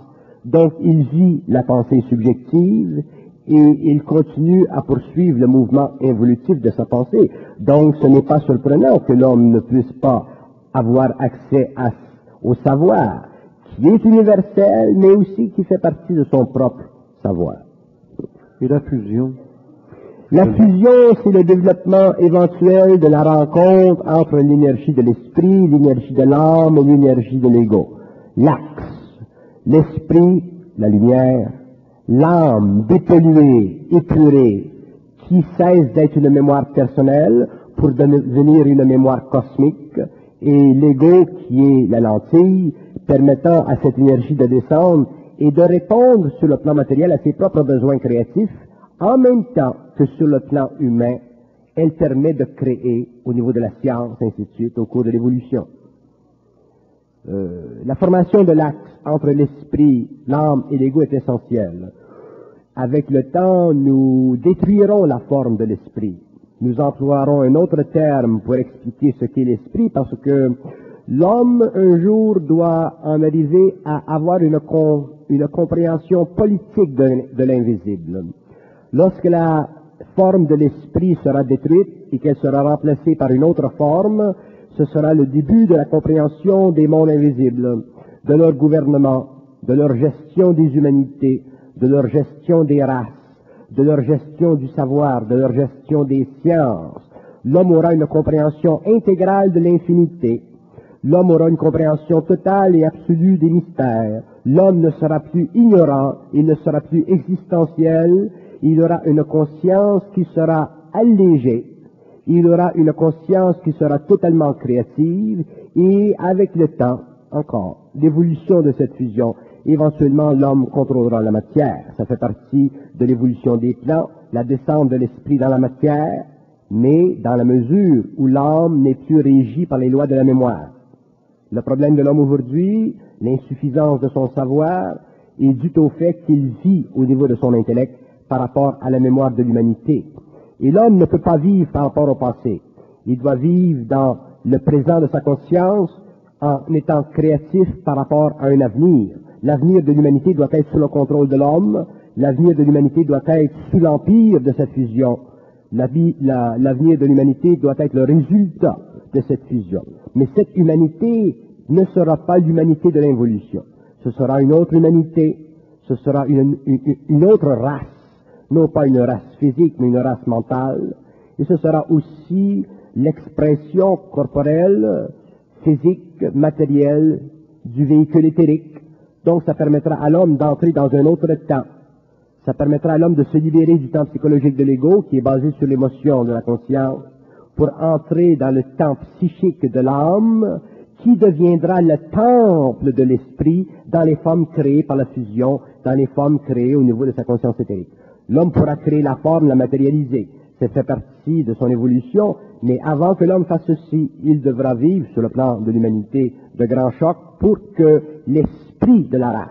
donc il vit la pensée subjective et il continue à poursuivre le mouvement évolutif de sa pensée. Donc ce n'est pas surprenant que l'homme ne puisse pas avoir accès au savoir, qui est universel, mais aussi qui fait partie de son propre savoir. Et la fusion? La fusion, c'est le développement éventuel de la rencontre entre l'énergie de l'esprit, l'énergie de l'âme et l'énergie de l'ego. L'axe, l'esprit, la lumière, l'âme dépolluée, épurée, qui cesse d'être une mémoire personnelle pour devenir une mémoire cosmique, et l'ego qui est la lentille, permettant à cette énergie de descendre et de répondre sur le plan matériel à ses propres besoins créatifs, en même temps que sur le plan humain, elle permet de créer au niveau de la science, ainsi de suite, au cours de l'évolution. La formation de l'axe entre l'esprit, l'âme et l'ego est essentielle. Avec le temps, nous détruirons la forme de l'esprit. Nous emploierons un autre terme pour expliquer ce qu'est l'esprit, parce que l'homme, un jour, doit en arriver à avoir une compréhension politique de l'invisible. Lorsque la forme de l'esprit sera détruite et qu'elle sera remplacée par une autre forme, ce sera le début de la compréhension des mondes invisibles, de leur gouvernement, de leur gestion des humanités, de leur gestion des races, de leur gestion du savoir, de leur gestion des sciences. L'homme aura une compréhension intégrale de l'infinité. L'homme aura une compréhension totale et absolue des mystères. L'homme ne sera plus ignorant, il ne sera plus existentiel, il aura une conscience qui sera allégée, il aura une conscience qui sera totalement créative, et avec le temps, encore, l'évolution de cette fusion, éventuellement l'homme contrôlera la matière. Ça fait partie de l'évolution des plans, la descente de l'esprit dans la matière, mais dans la mesure où l'âme n'est plus régie par les lois de la mémoire. Le problème de l'homme aujourd'hui, l'insuffisance de son savoir, est dû au fait qu'il vit au niveau de son intellect par rapport à la mémoire de l'humanité. Et l'homme ne peut pas vivre par rapport au passé. Il doit vivre dans le présent de sa conscience en étant créatif par rapport à un avenir. L'avenir de l'humanité doit être sous le contrôle de l'homme. L'avenir de l'humanité doit être sous l'empire de cette fusion. L'avenir de l'humanité doit être le résultat de cette fusion. Mais cette humanité ne sera pas l'humanité de l'involution. Ce sera une autre humanité, ce sera une autre race, non pas une race physique, mais une race mentale. Et ce sera aussi l'expression corporelle, physique, matérielle du véhicule éthérique. Donc ça permettra à l'homme d'entrer dans un autre temps. Ça permettra à l'homme de se libérer du temps psychologique de l'ego, qui est basé sur l'émotion de la conscience, pour entrer dans le temps psychique de l'âme, qui deviendra le temple de l'esprit dans les formes créées par la fusion, dans les formes créées au niveau de sa conscience éthérique. L'homme pourra créer la forme, la matérialiser. Ça fait partie de son évolution, mais avant que l'homme fasse ceci, il devra vivre sur le plan de l'humanité de grands chocs pour que l'esprit de la race,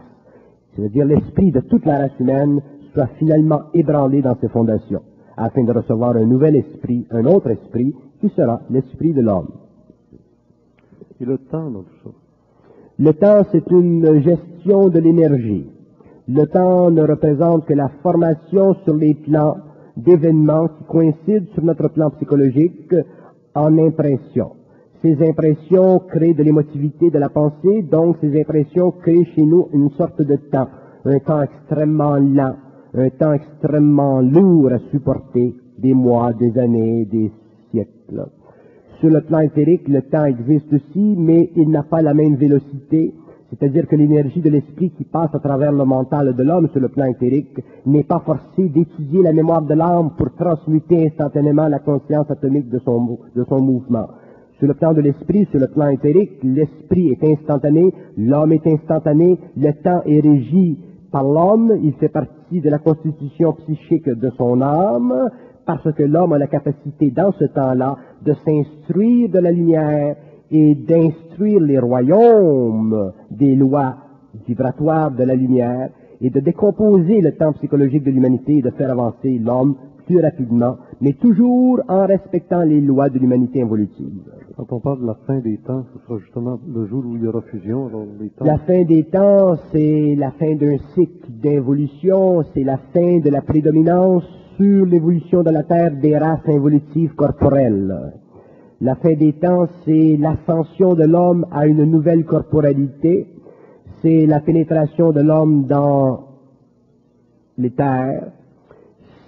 c'est-à-dire l'esprit de toute la race humaine, soit finalement ébranlé dans ses fondations, afin de recevoir un nouvel esprit, un autre esprit, qui sera l'esprit de l'homme. Et le temps dans tout ça? Le temps, c'est une gestion de l'énergie. Le temps ne représente que la formation sur les plans d'événements qui coïncident sur notre plan psychologique en impressions. Ces impressions créent de l'émotivité de la pensée, donc ces impressions créent chez nous une sorte de temps, un temps extrêmement lent, un temps extrêmement lourd à supporter, des mois, des années, des siècles. Sur le plan éthérique, le temps existe aussi, mais il n'a pas la même vélocité, c'est-à-dire que l'énergie de l'esprit qui passe à travers le mental de l'homme sur le plan éthérique n'est pas forcée d'étudier la mémoire de l'âme pour transmuter instantanément la conscience atomique de son mouvement. Sur le plan de l'esprit, sur le plan éthérique, l'esprit est instantané, l'homme est instantané, le temps est régi par l'homme, il fait partie de la constitution psychique de son âme, parce que l'homme a la capacité dans ce temps-là de s'instruire de la lumière et d'instruire les royaumes des lois vibratoires de la lumière et de décomposer le temps psychologique de l'humanité et de faire avancer l'homme plus rapidement, mais toujours en respectant les lois de l'humanité involutive. Quand on parle de la fin des temps, ce sera justement le jour où il y aura fusion, alors les temps... La fin des temps, c'est la fin d'un cycle d'involution, c'est la fin de la prédominance sur l'évolution de la Terre des races involutives corporelles. La fin des temps, c'est l'ascension de l'homme à une nouvelle corporalité, c'est la pénétration de l'homme dans les terres,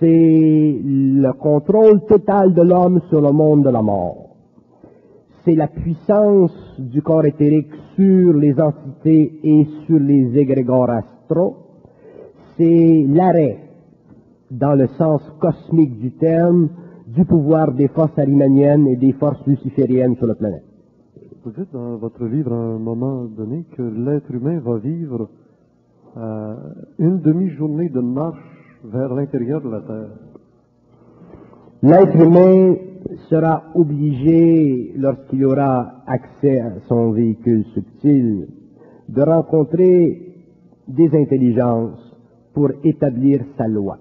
c'est le contrôle total de l'homme sur le monde de la mort. C'est la puissance du corps éthérique sur les entités et sur les égrégores astraux. C'est l'arrêt, dans le sens cosmique du terme, du pouvoir des forces arimaniennes et des forces lucifériennes sur la planète. Vous dites dans votre livre à un moment donné que l'être humain va vivre une demi-journée de marche vers l'intérieur de la Terre. L'être humain sera obligé, lorsqu'il aura accès à son véhicule subtil, de rencontrer des intelligences pour établir sa loi.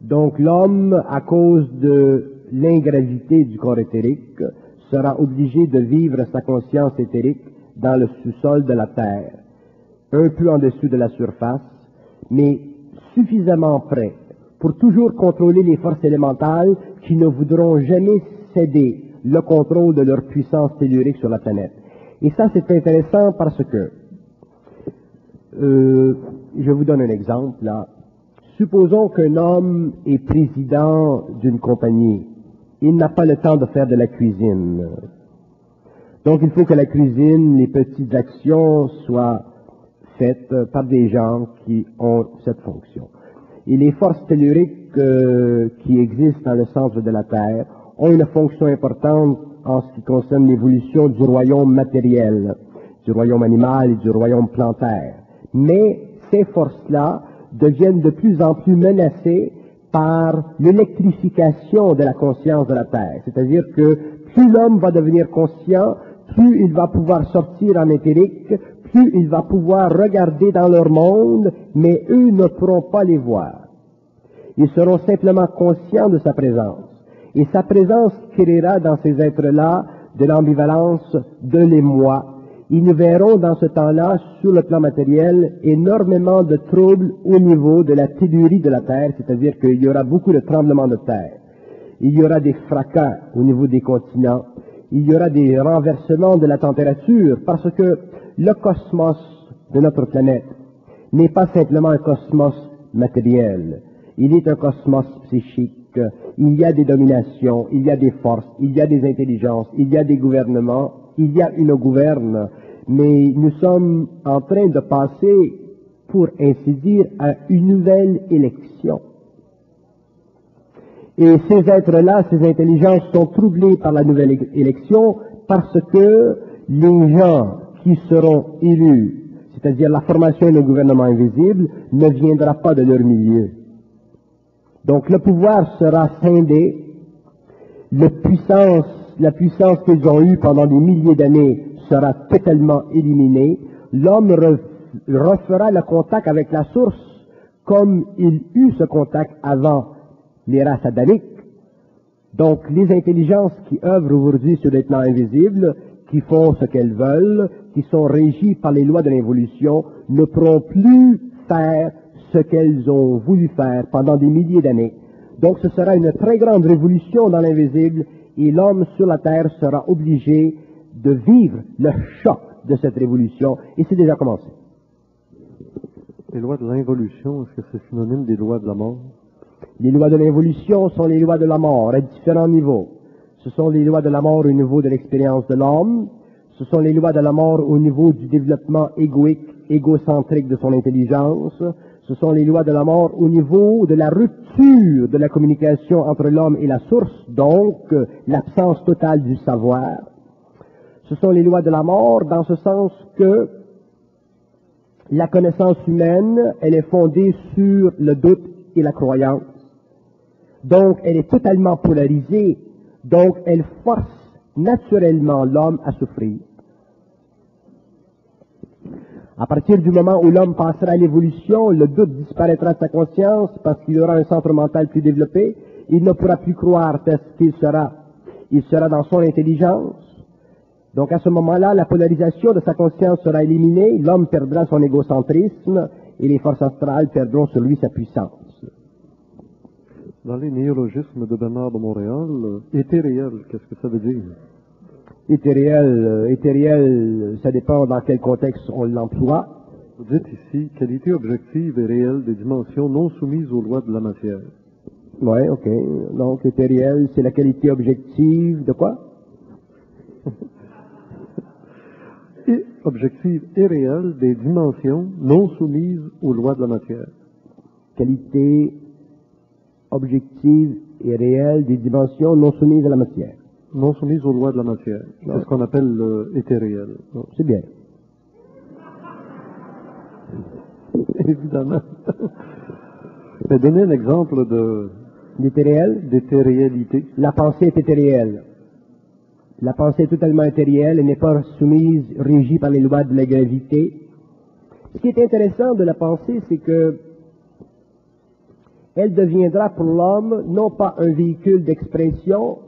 Donc l'homme, à cause de l'ingravité du corps éthérique, sera obligé de vivre sa conscience éthérique dans le sous-sol de la Terre, un peu en dessous de la surface, mais suffisamment près pour toujours contrôler les forces élémentales qui ne voudront jamais céder le contrôle de leur puissance tellurique sur la planète. Et ça, c'est intéressant parce que, je vous donne un exemple là. Supposons qu'un homme est président d'une compagnie. Il n'a pas le temps de faire de la cuisine. Donc il faut que la cuisine, les petites actions soient faite par des gens qui ont cette fonction. Et les forces telluriques qui existent dans le centre de la Terre ont une fonction importante en ce qui concerne l'évolution du royaume matériel, du royaume animal et du royaume plantaire. Mais ces forces-là deviennent de plus en plus menacées par l'électrification de la conscience de la Terre. C'est-à-dire que plus l'homme va devenir conscient, plus il va pouvoir sortir en éthérique, plus il va pouvoir regarder dans leur monde, mais eux ne pourront pas les voir. Ils seront simplement conscients de sa présence. Et sa présence créera dans ces êtres-là de l'ambivalence de l'émoi. Ils nous verront dans ce temps-là, sur le plan matériel, énormément de troubles au niveau de la tellurie de la Terre, c'est-à-dire qu'il y aura beaucoup de tremblements de terre. Il y aura des fracas au niveau des continents. Il y aura des renversements de la température, parce que le cosmos de notre planète n'est pas simplement un cosmos matériel. Il est un cosmos psychique. Il y a des dominations, il y a des forces, il y a des intelligences, il y a des gouvernements, il y a une gouverne, mais nous sommes en train de passer, pour ainsi dire, à une nouvelle élection. Et ces êtres-là, ces intelligences sont troublées par la nouvelle élection parce que les gens qui seront élus, c'est-à-dire la formation d'un gouvernement invisible, ne viendra pas de leur milieu. Donc le pouvoir sera scindé, la puissance qu'ils ont eue pendant des milliers d'années sera totalement éliminée, l'homme refera le contact avec la source comme il eut ce contact avant l'ère adamique. Donc les intelligences qui œuvrent aujourd'hui sur les plans invisibles, qui font ce qu'elles veulent, qui sont régies par les lois de l'évolution, ne pourront plus faire ce qu'elles ont voulu faire pendant des milliers d'années. Donc ce sera une très grande révolution dans l'invisible et l'homme sur la Terre sera obligé de vivre le choc de cette révolution et c'est déjà commencé. Les lois de l'involution, est-ce que c'est synonyme des lois de la mort? Les lois de l'involution sont les lois de la mort à différents niveaux. Ce sont les lois de la mort au niveau de l'expérience de l'homme, ce sont les lois de la mort au niveau du développement égoïque, égocentrique de son intelligence, ce sont les lois de la mort au niveau de la rupture de la communication entre l'homme et la source, donc l'absence totale du savoir. Ce sont les lois de la mort dans ce sens que la connaissance humaine, elle est fondée sur le doute et la croyance. Donc, elle est totalement polarisée. Donc, elle force naturellement l'homme à souffrir. À partir du moment où l'homme passera à l'évolution, le doute disparaîtra de sa conscience parce qu'il aura un centre mental plus développé. Il ne pourra plus croire parce qu'il sera dans son intelligence. Donc à ce moment-là, la polarisation de sa conscience sera éliminée, l'homme perdra son égocentrisme et les forces astrales perdront sur lui sa puissance. Dans les néologismes de Bernard de Montréal, étériel, qu'est-ce que ça veut dire? Étériel, ça dépend dans quel contexte on l'emploie. Vous dites ici, qualité objective et réelle des dimensions non soumises aux lois de la matière. Oui, ok. Donc, étériel, c'est la qualité objective de quoi? Et objective et réelle des dimensions non soumises aux lois de la matière. Qualité objective et réelle des dimensions non soumises à la matière. Non soumises aux lois de la matière. C'est ce qu'on appelle étériel. C'est bien. Évidemment. Mais donnez un exemple d'étérialité. La pensée est étérielle. La pensée est totalement étérielle, elle n'est pas soumise, régie par les lois de la gravité. Ce qui est intéressant de la pensée, c'est que elle deviendra pour l'homme non pas un véhicule d'expression,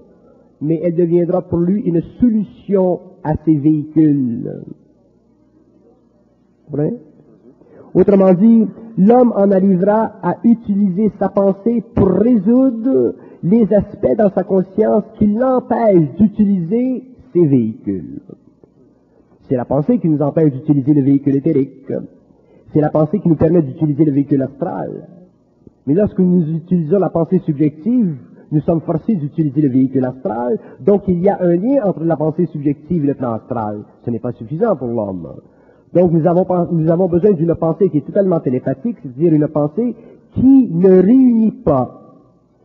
mais elle deviendra pour lui une solution à ces véhicules. Vrai? Autrement dit, l'homme en arrivera à utiliser sa pensée pour résoudre les aspects dans sa conscience qui l'empêchent d'utiliser ces véhicules. C'est la pensée qui nous empêche d'utiliser le véhicule éthérique. C'est la pensée qui nous permet d'utiliser le véhicule astral. Mais lorsque nous utilisons la pensée subjective, nous sommes forcés d'utiliser le véhicule astral. Donc il y a un lien entre la pensée subjective et le plan astral. Ce n'est pas suffisant pour l'homme. Donc nous avons besoin d'une pensée qui est totalement télépathique, c'est-à-dire une pensée qui ne réunit pas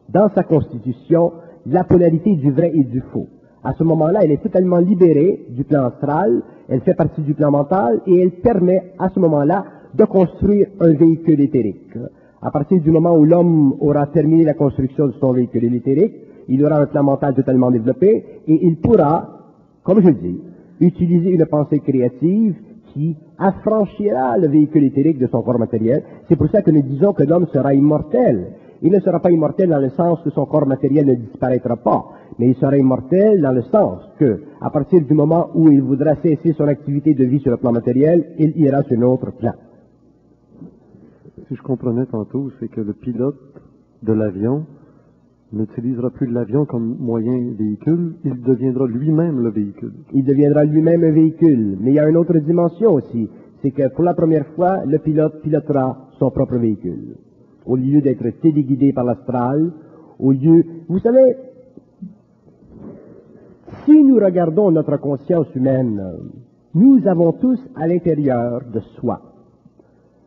dans sa constitution la polarité du vrai et du faux. À ce moment-là, elle est totalement libérée du plan astral, elle fait partie du plan mental et elle permet à ce moment-là de construire un véhicule éthérique. À partir du moment où l'homme aura terminé la construction de son véhicule éthérique, il aura un plan mental totalement développé et il pourra, comme je dis, utiliser une pensée créative qui affranchira le véhicule éthérique de son corps matériel. C'est pour ça que nous disons que l'homme sera immortel. Il ne sera pas immortel dans le sens que son corps matériel ne disparaîtra pas, mais il sera immortel dans le sens que, à partir du moment où il voudra cesser son activité de vie sur le plan matériel, il ira sur un autre plan. Si je comprenais tantôt, c'est que le pilote de l'avion n'utilisera plus l'avion comme moyen véhicule, il deviendra lui-même le véhicule. Il deviendra lui-même un véhicule, mais il y a une autre dimension aussi, c'est que pour la première fois, le pilote pilotera son propre véhicule. Au lieu d'être téléguidé par l'astral, vous savez, si nous regardons notre conscience humaine, nous avons tous à l'intérieur de soi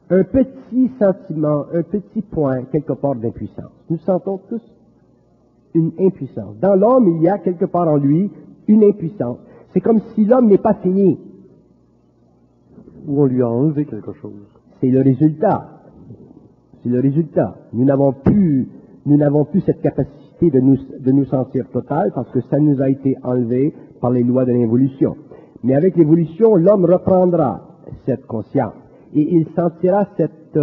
un petit sentiment, un petit point, quelque part d'impuissance. Nous sentons tous une impuissance. Dans l'homme, il y a quelque part en lui une impuissance. C'est comme si l'homme n'est pas fini. Ou on lui a enlevé quelque chose. C'est le résultat. C'est le résultat. Nous n'avons plus cette capacité de nous sentir total parce que ça nous a été enlevé par les lois de l'évolution. Mais avec l'évolution, l'homme reprendra cette conscience et il sentira cette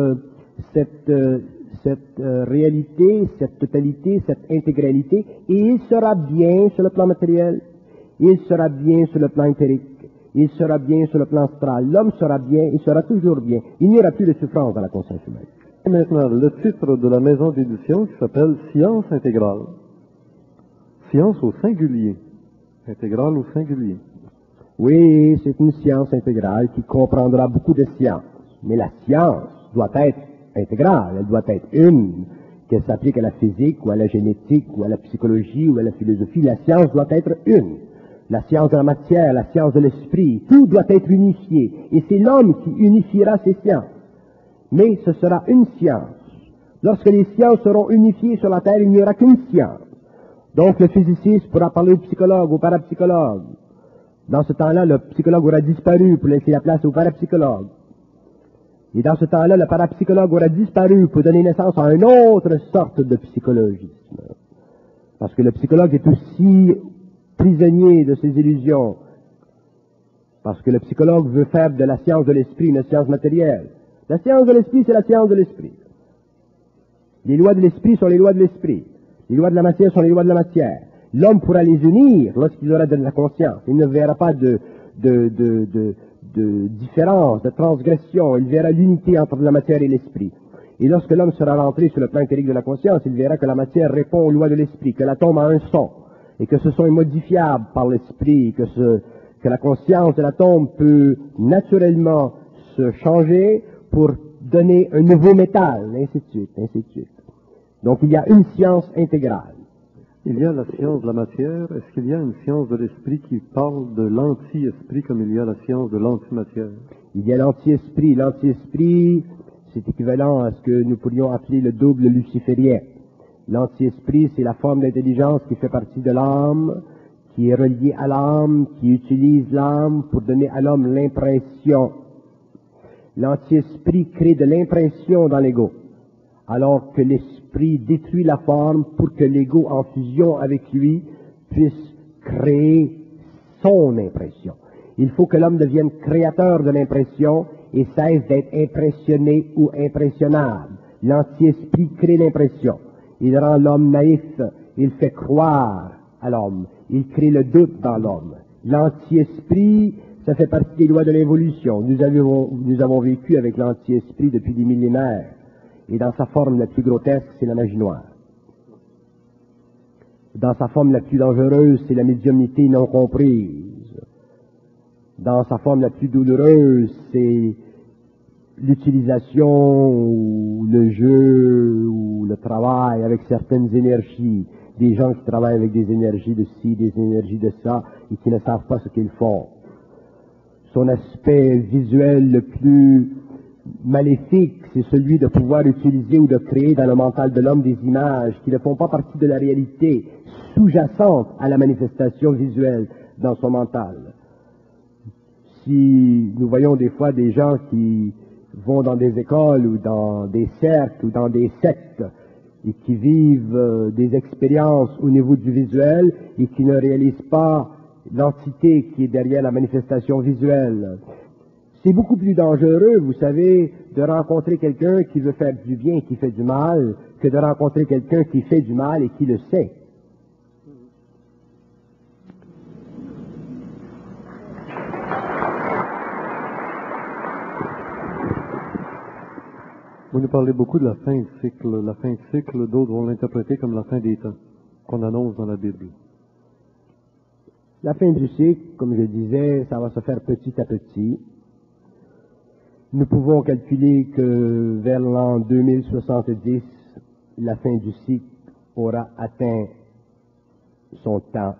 réalité, cette totalité, cette intégralité, et il sera bien sur le plan matériel, il sera bien sur le plan éthérique, il sera bien sur le plan astral. L'homme sera bien, il sera toujours bien. Il n'y aura plus de souffrance dans la conscience humaine. Et maintenant, le titre de la maison d'édition qui s'appelle Science intégrale. Science au singulier. Intégrale au singulier. Oui, c'est une science intégrale qui comprendra beaucoup de sciences. Mais la science doit être intégrale, elle doit être une, qu'elle s'applique à la physique ou à la génétique ou à la psychologie ou à la philosophie. La science doit être une. La science de la matière, la science de l'esprit, tout doit être unifié. Et c'est l'homme qui unifiera ces sciences. Mais ce sera une science. Lorsque les sciences seront unifiées sur la Terre, il n'y aura qu'une science. Donc le physiciste pourra parler au psychologue, au parapsychologue. Dans ce temps-là, le psychologue aura disparu pour laisser la place au parapsychologue. Et dans ce temps-là, le parapsychologue aura disparu pour donner naissance à une autre sorte de psychologisme. Parce que le psychologue est aussi prisonnier de ses illusions. Parce que le psychologue veut faire de la science de l'esprit une science matérielle. La science de l'esprit, c'est la science de l'esprit. Les lois de l'esprit sont les lois de l'esprit. Les lois de la matière sont les lois de la matière. L'homme pourra les unir lorsqu'il aura de la conscience. Il ne verra pas de différence, de transgression. Il verra l'unité entre la matière et l'esprit. Et lorsque l'homme sera rentré sur le plan éthérique de la conscience, il verra que la matière répond aux lois de l'esprit, que l'atome a un son, et que ce son est modifiable par l'esprit, que la conscience de l'atome peut naturellement se changer pour donner un nouveau métal, ainsi de suite, ainsi de suite. Donc il y a une science intégrale. Il y a la science de la matière. Est-ce qu'il y a une science de l'esprit qui parle de l'anti-esprit comme il y a la science de l'antimatière? Il y a l'anti-esprit. L'anti-esprit, c'est équivalent à ce que nous pourrions appeler le double luciférien. L'anti-esprit, c'est la forme d'intelligence qui fait partie de l'âme, qui est reliée à l'âme, qui utilise l'âme pour donner à l'homme l'impression. L'anti-esprit crée de l'impression dans l'ego, alors que l'esprit détruit la forme pour que l'ego, en fusion avec lui, puisse créer son impression. Il faut que l'homme devienne créateur de l'impression et cesse d'être impressionné ou impressionnable. L'anti-esprit crée l'impression. Il rend l'homme naïf, il fait croire à l'homme, il crée le doute dans l'homme. L'anti-esprit, ça fait partie des lois de l'évolution. Nous avons vécu avec l'anti-esprit depuis des millénaires. Et dans sa forme la plus grotesque, c'est la magie noire. Dans sa forme la plus dangereuse, c'est la médiumnité non comprise. Dans sa forme la plus douloureuse, c'est l'utilisation ou le jeu ou le travail avec certaines énergies. Des gens qui travaillent avec des énergies de ci, des énergies de ça, et qui ne savent pas ce qu'ils font. son aspect visuel le plus maléfique, c'est celui de pouvoir utiliser ou de créer dans le mental de l'homme des images qui ne font pas partie de la réalité, sous-jacentes à la manifestation visuelle dans son mental. Si nous voyons des fois des gens qui vont dans des écoles ou dans des cercles ou dans des sectes et qui vivent des expériences au niveau du visuel et qui ne réalisent pas l'entité qui est derrière la manifestation visuelle. C'est beaucoup plus dangereux, vous savez, de rencontrer quelqu'un qui veut faire du bien et qui fait du mal, que de rencontrer quelqu'un qui fait du mal et qui le sait. Vous nous parlez beaucoup de la fin de cycle. La fin de cycle, d'autres vont l'interpréter comme la fin des temps, qu'on annonce dans la Bible. La fin du cycle, comme je disais, ça va se faire petit à petit. Nous pouvons calculer que vers l'an 2070, la fin du cycle aura atteint son temps.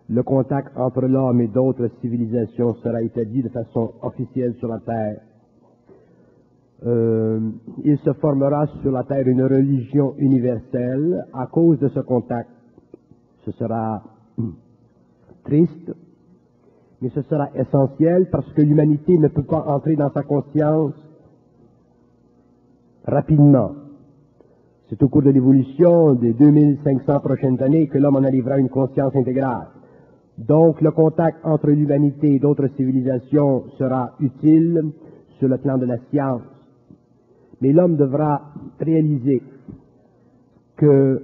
Le contact entre l'homme et d'autres civilisations sera établi de façon officielle sur la Terre. Il se formera sur la Terre une religion universelle à cause de ce contact. Ce sera triste, mais ce sera essentiel parce que l'humanité ne peut pas entrer dans sa conscience rapidement. C'est au cours de l'évolution des 2500 prochaines années que l'homme en arrivera à une conscience intégrale. Donc le contact entre l'humanité et d'autres civilisations sera utile sur le plan de la science. Mais l'homme devra réaliser que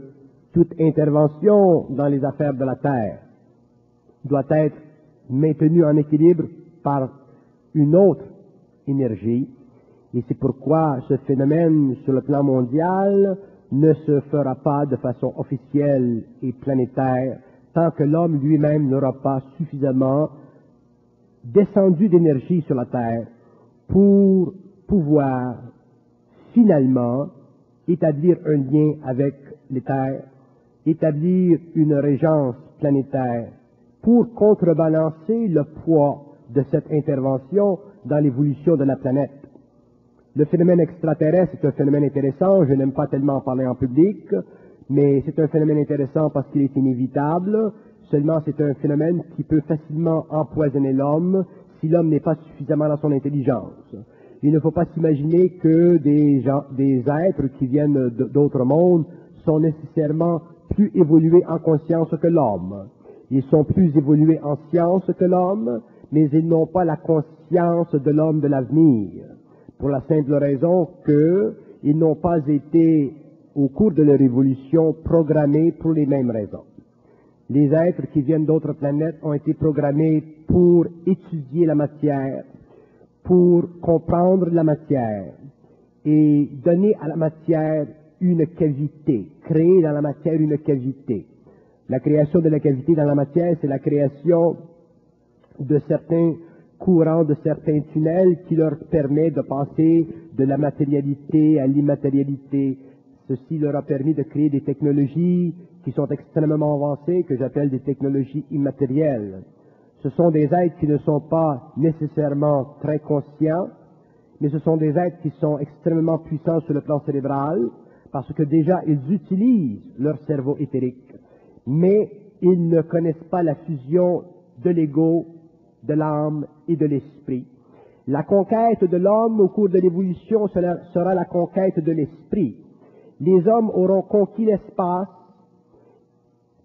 toute intervention dans les affaires de la Terre doit être maintenue en équilibre par une autre énergie. Et c'est pourquoi ce phénomène sur le plan mondial ne se fera pas de façon officielle et planétaire tant que l'homme lui-même n'aura pas suffisamment descendu d'énergie sur la Terre pour pouvoir finalement établir un lien avec les terres, établir une régence planétaire pour contrebalancer le poids de cette intervention dans l'évolution de la planète. Le phénomène extraterrestre est un phénomène intéressant, je n'aime pas tellement en parler en public, mais c'est un phénomène intéressant parce qu'il est inévitable, seulement c'est un phénomène qui peut facilement empoisonner l'homme si l'homme n'est pas suffisamment dans son intelligence. Il ne faut pas s'imaginer que des êtres qui viennent d'autres mondes sont nécessairement plus évolués en conscience que l'homme. Ils sont plus évolués en science que l'homme, mais ils n'ont pas la conscience de l'homme de l'avenir, pour la simple raison qu'ils n'ont pas été, au cours de leur évolution, programmés pour les mêmes raisons. Les êtres qui viennent d'autres planètes ont été programmés pour étudier la matière, pour comprendre la matière et donner à la matière une cavité, créer dans la matière une cavité. La création de la cavité dans la matière, c'est la création de certains courants, de certains tunnels qui leur permet de passer de la matérialité à l'immatérialité. Ceci leur a permis de créer des technologies qui sont extrêmement avancées, que j'appelle des technologies immatérielles. Ce sont des êtres qui ne sont pas nécessairement très conscients, mais ce sont des êtres qui sont extrêmement puissants sur le plan cérébral, parce que déjà ils utilisent leur cerveau éthérique, mais ils ne connaissent pas la fusion de l'ego, de l'âme et de l'esprit. La conquête de l'homme au cours de l'évolution sera la conquête de l'esprit. Les hommes auront conquis l'espace,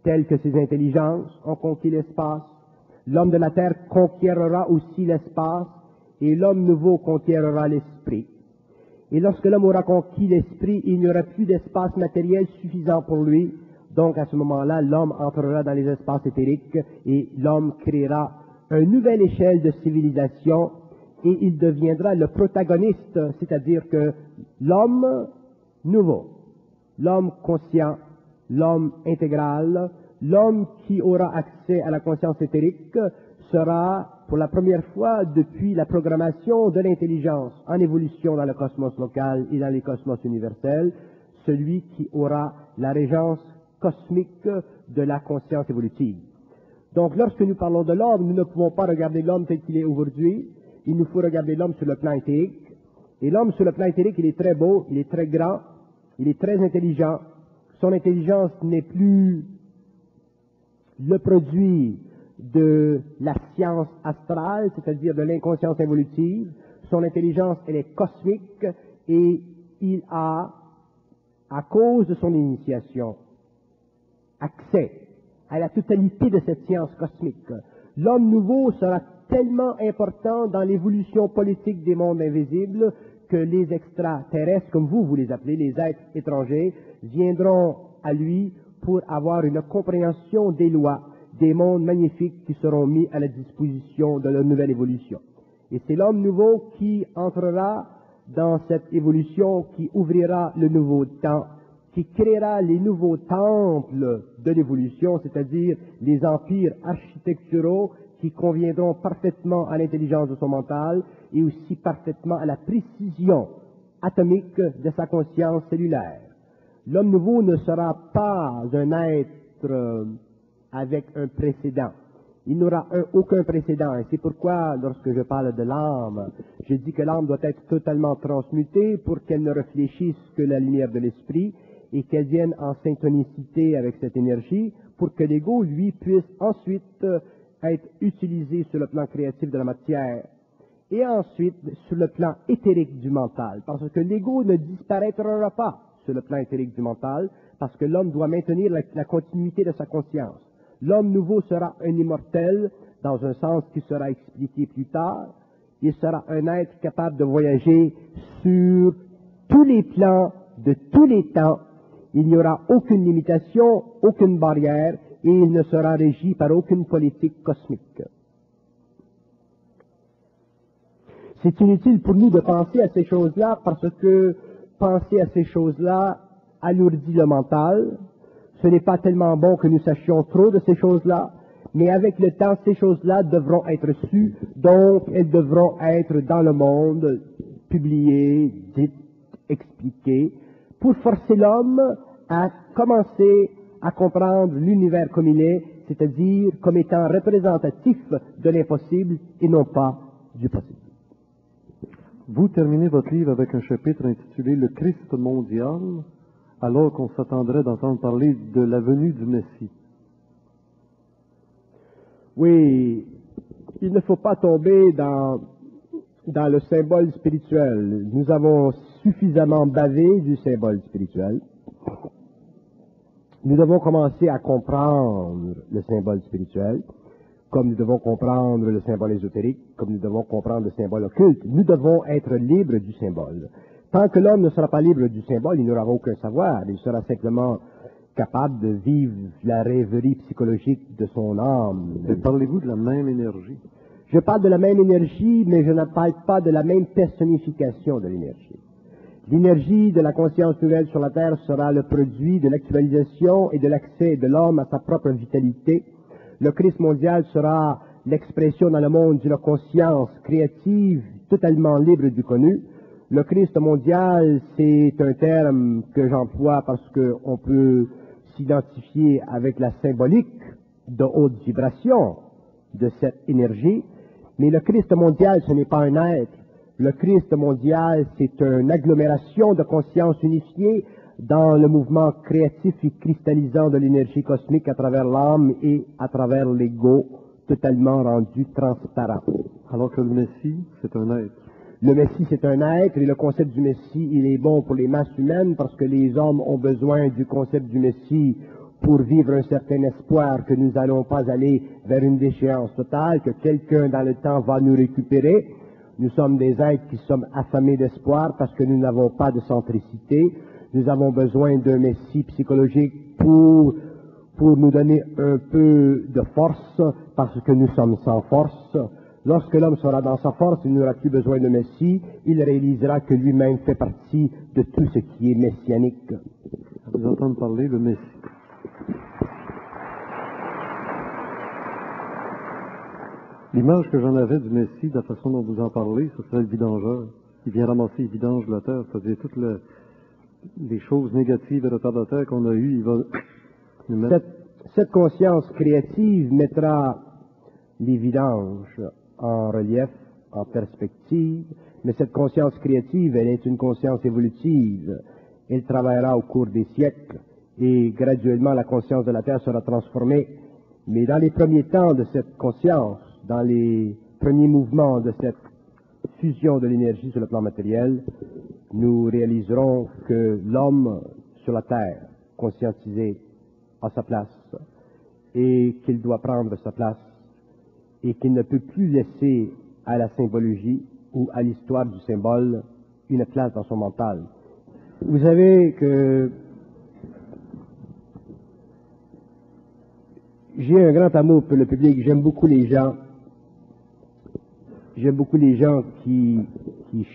tel que ces intelligences ont conquis l'espace. L'homme de la terre conquérera aussi l'espace et l'homme nouveau conquérera l'esprit. Et lorsque l'homme aura conquis l'esprit, il n'y aura plus d'espace matériel suffisant pour lui. Donc à ce moment-là, l'homme entrera dans les espaces éthériques et l'homme créera une nouvelle échelle de civilisation et il deviendra le protagoniste, c'est-à-dire que l'homme nouveau, l'homme conscient, l'homme intégral, l'homme qui aura accès à la conscience éthérique sera, pour la première fois depuis la programmation de l'intelligence en évolution dans le cosmos local et dans les cosmos universels, celui qui aura la régence cosmique de la conscience évolutive. Donc, lorsque nous parlons de l'homme, nous ne pouvons pas regarder l'homme tel qu'il est aujourd'hui. Il nous faut regarder l'homme sur le plan éthérique. Et l'homme sur le plan éthérique, il est très beau, il est très grand, il est très intelligent. Son intelligence n'est plus le produit de la science astrale, c'est-à-dire de l'inconscience évolutive. Son intelligence, elle est cosmique et il a, à cause de son initiation, accès à la totalité de cette science cosmique. L'homme nouveau sera tellement important dans l'évolution politique des mondes invisibles que les extraterrestres, comme vous les appelez, les êtres étrangers, viendront à lui pour avoir une compréhension des lois, des mondes magnifiques qui seront mis à la disposition de leur nouvelle évolution. Et c'est l'homme nouveau qui entrera dans cette évolution, qui ouvrira le nouveau temps, qui créera les nouveaux temples de l'évolution, c'est-à-dire les empires architecturaux qui conviendront parfaitement à l'intelligence de son mental et aussi parfaitement à la précision atomique de sa conscience cellulaire. L'homme nouveau ne sera pas un être avec un précédent. Il n'aura aucun précédent. Et c'est pourquoi, lorsque je parle de l'âme, je dis que l'âme doit être totalement transmutée pour qu'elle ne réfléchisse que la lumière de l'esprit et qu'elle vienne en syntonicité avec cette énergie pour que l'ego, lui, puisse ensuite être utilisé sur le plan créatif de la matière et ensuite sur le plan éthérique du mental. Parce que l'ego ne disparaîtra pas sur le plan éthérique du mental parce que l'homme doit maintenir la continuité de sa conscience. L'homme nouveau sera un immortel dans un sens qui sera expliqué plus tard. Il sera un être capable de voyager sur tous les plans de tous les temps. Il n'y aura aucune limitation, aucune barrière, et il ne sera régi par aucune politique cosmique. C'est inutile pour nous de penser à ces choses-là parce que penser à ces choses-là alourdit le mental. Ce n'est pas tellement bon que nous sachions trop de ces choses-là, mais avec le temps, ces choses-là devront être sues, donc elles devront être dans le monde, publiées, dites, expliquées, pour forcer l'homme à commencer à comprendre l'univers comme il est, c'est-à-dire comme étant représentatif de l'impossible et non pas du possible. Vous terminez votre livre avec un chapitre intitulé « Le Christ mondial », alors qu'on s'attendrait d'entendre parler de la venue du Messie. Oui, il ne faut pas tomber dans le symbole spirituel. Nous avons suffisamment bavé du symbole spirituel. Nous devons commencer à comprendre le symbole spirituel, comme nous devons comprendre le symbole ésotérique, comme nous devons comprendre le symbole occulte. Nous devons être libres du symbole. Tant que l'homme ne sera pas libre du symbole, il n'aura aucun savoir. Il sera simplement capable de vivre la rêverie psychologique de son âme. Et parlez-vous de la même énergie? Je parle de la même énergie, mais je ne parle pas de la même personnification de l'énergie. L'énergie de la conscience nouvelle sur la Terre sera le produit de l'actualisation et de l'accès de l'homme à sa propre vitalité. Le Christ mondial sera l'expression dans le monde d'une conscience créative totalement libre du connu. Le Christ mondial, c'est un terme que j'emploie parce qu'on peut s'identifier avec la symbolique de haute vibration de cette énergie. Mais le Christ mondial, ce n'est pas un être. Le Christ mondial, c'est une agglomération de conscience unifiée dans le mouvement créatif et cristallisant de l'énergie cosmique à travers l'âme et à travers l'ego, totalement rendu transparent. Alors que le Messie, c'est un être. Le Messie, c'est un être, et le concept du Messie, il est bon pour les masses humaines parce que les hommes ont besoin du concept du Messie pour vivre un certain espoir que nous n'allons pas aller vers une déchéance totale, que quelqu'un dans le temps va nous récupérer. Nous sommes des êtres qui sommes affamés d'espoir parce que nous n'avons pas de centricité. Nous avons besoin d'un Messie psychologique pour nous donner un peu de force parce que nous sommes sans force. Lorsque l'homme sera dans sa force, il n'aura plus besoin de Messie. Il réalisera que lui-même fait partie de tout ce qui est messianique. Vous entendez parler le Messie. L'image que j'en avais du Messie, de la façon dont vous en parlez, ce serait le vidangeur. Il vient ramasser les vidanges de la terre, c'est-à-dire toutes les choses négatives et retardataires qu'on a eues, il va nous mettre... Cette conscience créative mettra les vidanges en relief, en perspective, mais cette conscience créative, elle est une conscience évolutive. Elle travaillera au cours des siècles et graduellement la conscience de la Terre sera transformée. Mais dans les premiers temps de cette conscience, dans les premiers mouvements de cette fusion de l'énergie sur le plan matériel, nous réaliserons que l'homme sur la Terre, conscientisé, a sa place et qu'il doit prendre sa place et qu'il ne peut plus laisser à la symbologie ou à l'histoire du symbole une place dans son mental. Vous savez que j'ai un grand amour pour le public, j'aime beaucoup les gens qui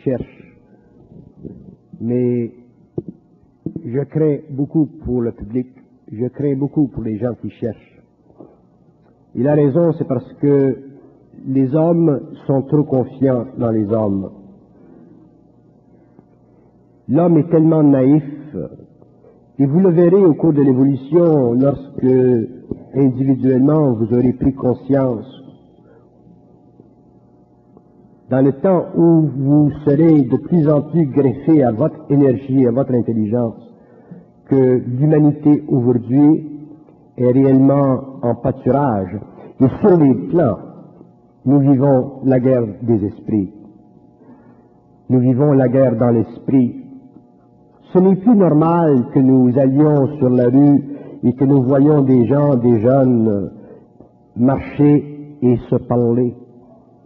cherchent, mais je crains beaucoup pour le public, je crains beaucoup pour les gens qui cherchent. Il a raison, c'est parce que les hommes sont trop confiants dans les hommes. L'homme est tellement naïf, et vous le verrez au cours de l'évolution, lorsque individuellement vous aurez pris conscience, dans le temps où vous serez de plus en plus greffé à votre énergie, à votre intelligence, que l'humanité aujourd'hui est réellement en pâturage. Et sur les plans, nous vivons la guerre des esprits. Nous vivons la guerre dans l'esprit. Ce n'est plus normal que nous allions sur la rue et que nous voyions des gens, des jeunes, marcher et se parler.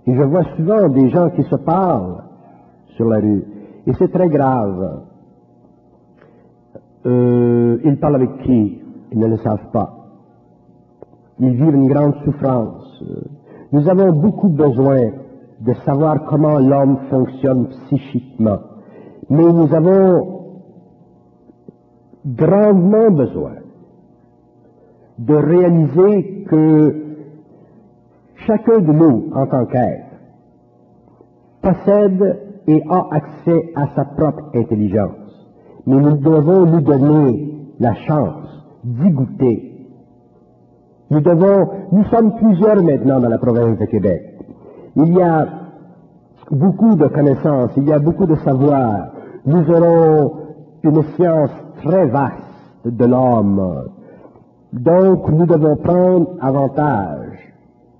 Et je vois souvent des gens qui se parlent sur la rue. Et c'est très grave. Ils parlent avec qui? Ils ne le savent pas. Ils vivent une grande souffrance. Nous avons beaucoup besoin de savoir comment l'homme fonctionne psychiquement. Mais nous avons grandement besoin de réaliser que chacun de nous, en tant qu'être, possède et a accès à sa propre intelligence. Mais nous devons nous donner la chance d'y goûter. Nous sommes plusieurs maintenant dans la province de Québec. Il y a beaucoup de connaissances, il y a beaucoup de savoir. Nous aurons une science très vaste de l'homme. Donc, nous devons prendre avantage,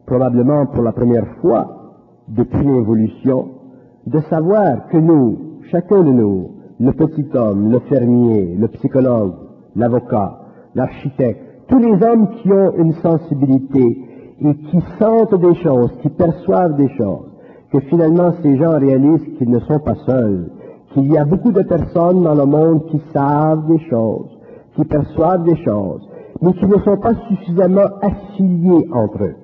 probablement pour la première fois depuis l'évolution, de savoir que nous, chacun de nous, le petit homme, le fermier, le psychologue, l'avocat, l'architecte, tous les hommes qui ont une sensibilité et qui sentent des choses, qui perçoivent des choses, que finalement ces gens réalisent qu'ils ne sont pas seuls, qu'il y a beaucoup de personnes dans le monde qui savent des choses, qui perçoivent des choses, mais qui ne sont pas suffisamment affiliés entre eux.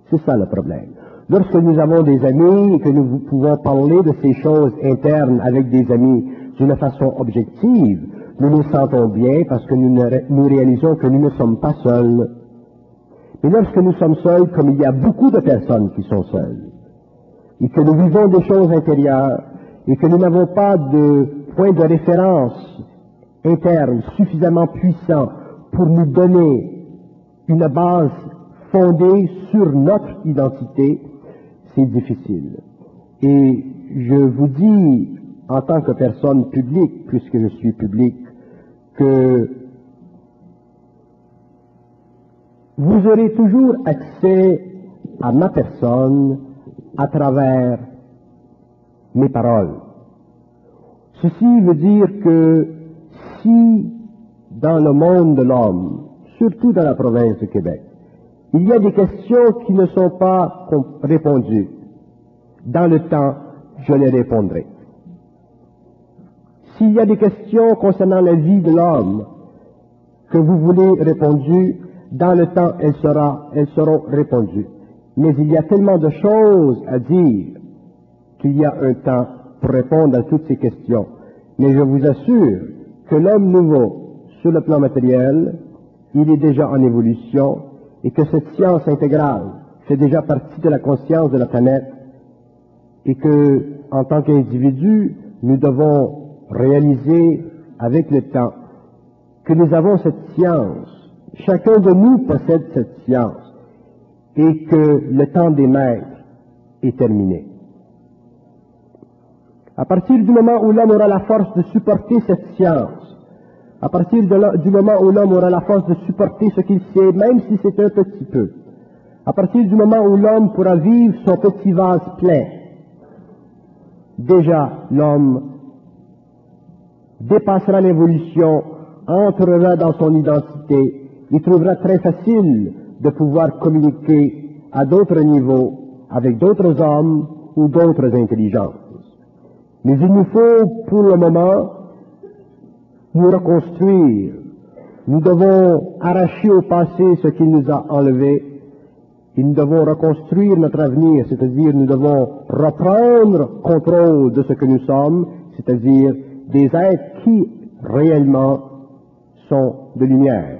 C'est ça le problème. Lorsque nous avons des amis et que nous pouvons parler de ces choses internes avec des amis d'une façon objective, nous nous sentons bien parce que nous réalisons que nous ne sommes pas seuls. Mais lorsque nous sommes seuls, comme il y a beaucoup de personnes qui sont seules, et que nous vivons des choses intérieures, et que nous n'avons pas de point de référence interne suffisamment puissant pour nous donner une base fondée sur notre identité, c'est difficile. Et je vous dis, en tant que personne publique, puisque je suis public, que vous aurez toujours accès à ma personne à travers mes paroles. Ceci veut dire que si dans le monde de l'homme, surtout dans la province de Québec, il y a des questions qui ne sont pas répondues, dans le temps, je les répondrai. S'il y a des questions concernant la vie de l'homme que vous voulez répondues, dans le temps, elles seront répondues. Mais il y a tellement de choses à dire qu'il y a un temps pour répondre à toutes ces questions. Mais je vous assure que l'homme nouveau, sur le plan matériel, il est déjà en évolution et que cette science intégrale fait déjà partie de la conscience de la planète et que, en tant qu'individu, nous devons réaliser avec le temps que nous avons cette science chacun de nous possède cette science et que le temps des maîtres est terminé. À partir du moment où l'homme aura la force de supporter cette science, à partir du moment où l'homme aura la force de supporter ce qu'il sait, même si c'est un petit peu, à partir du moment où l'homme pourra vivre son petit vase plein, déjà l'homme dépassera l'évolution, entrera dans son identité, il trouvera très facile de pouvoir communiquer à d'autres niveaux avec d'autres hommes ou d'autres intelligences. Mais il nous faut, pour le moment, nous reconstruire. Nous devons arracher au passé ce qu'il nous a enlevé et nous devons reconstruire notre avenir, c'est-à-dire nous devons reprendre contrôle de ce que nous sommes, c'est-à-dire des êtres qui réellement sont de lumière,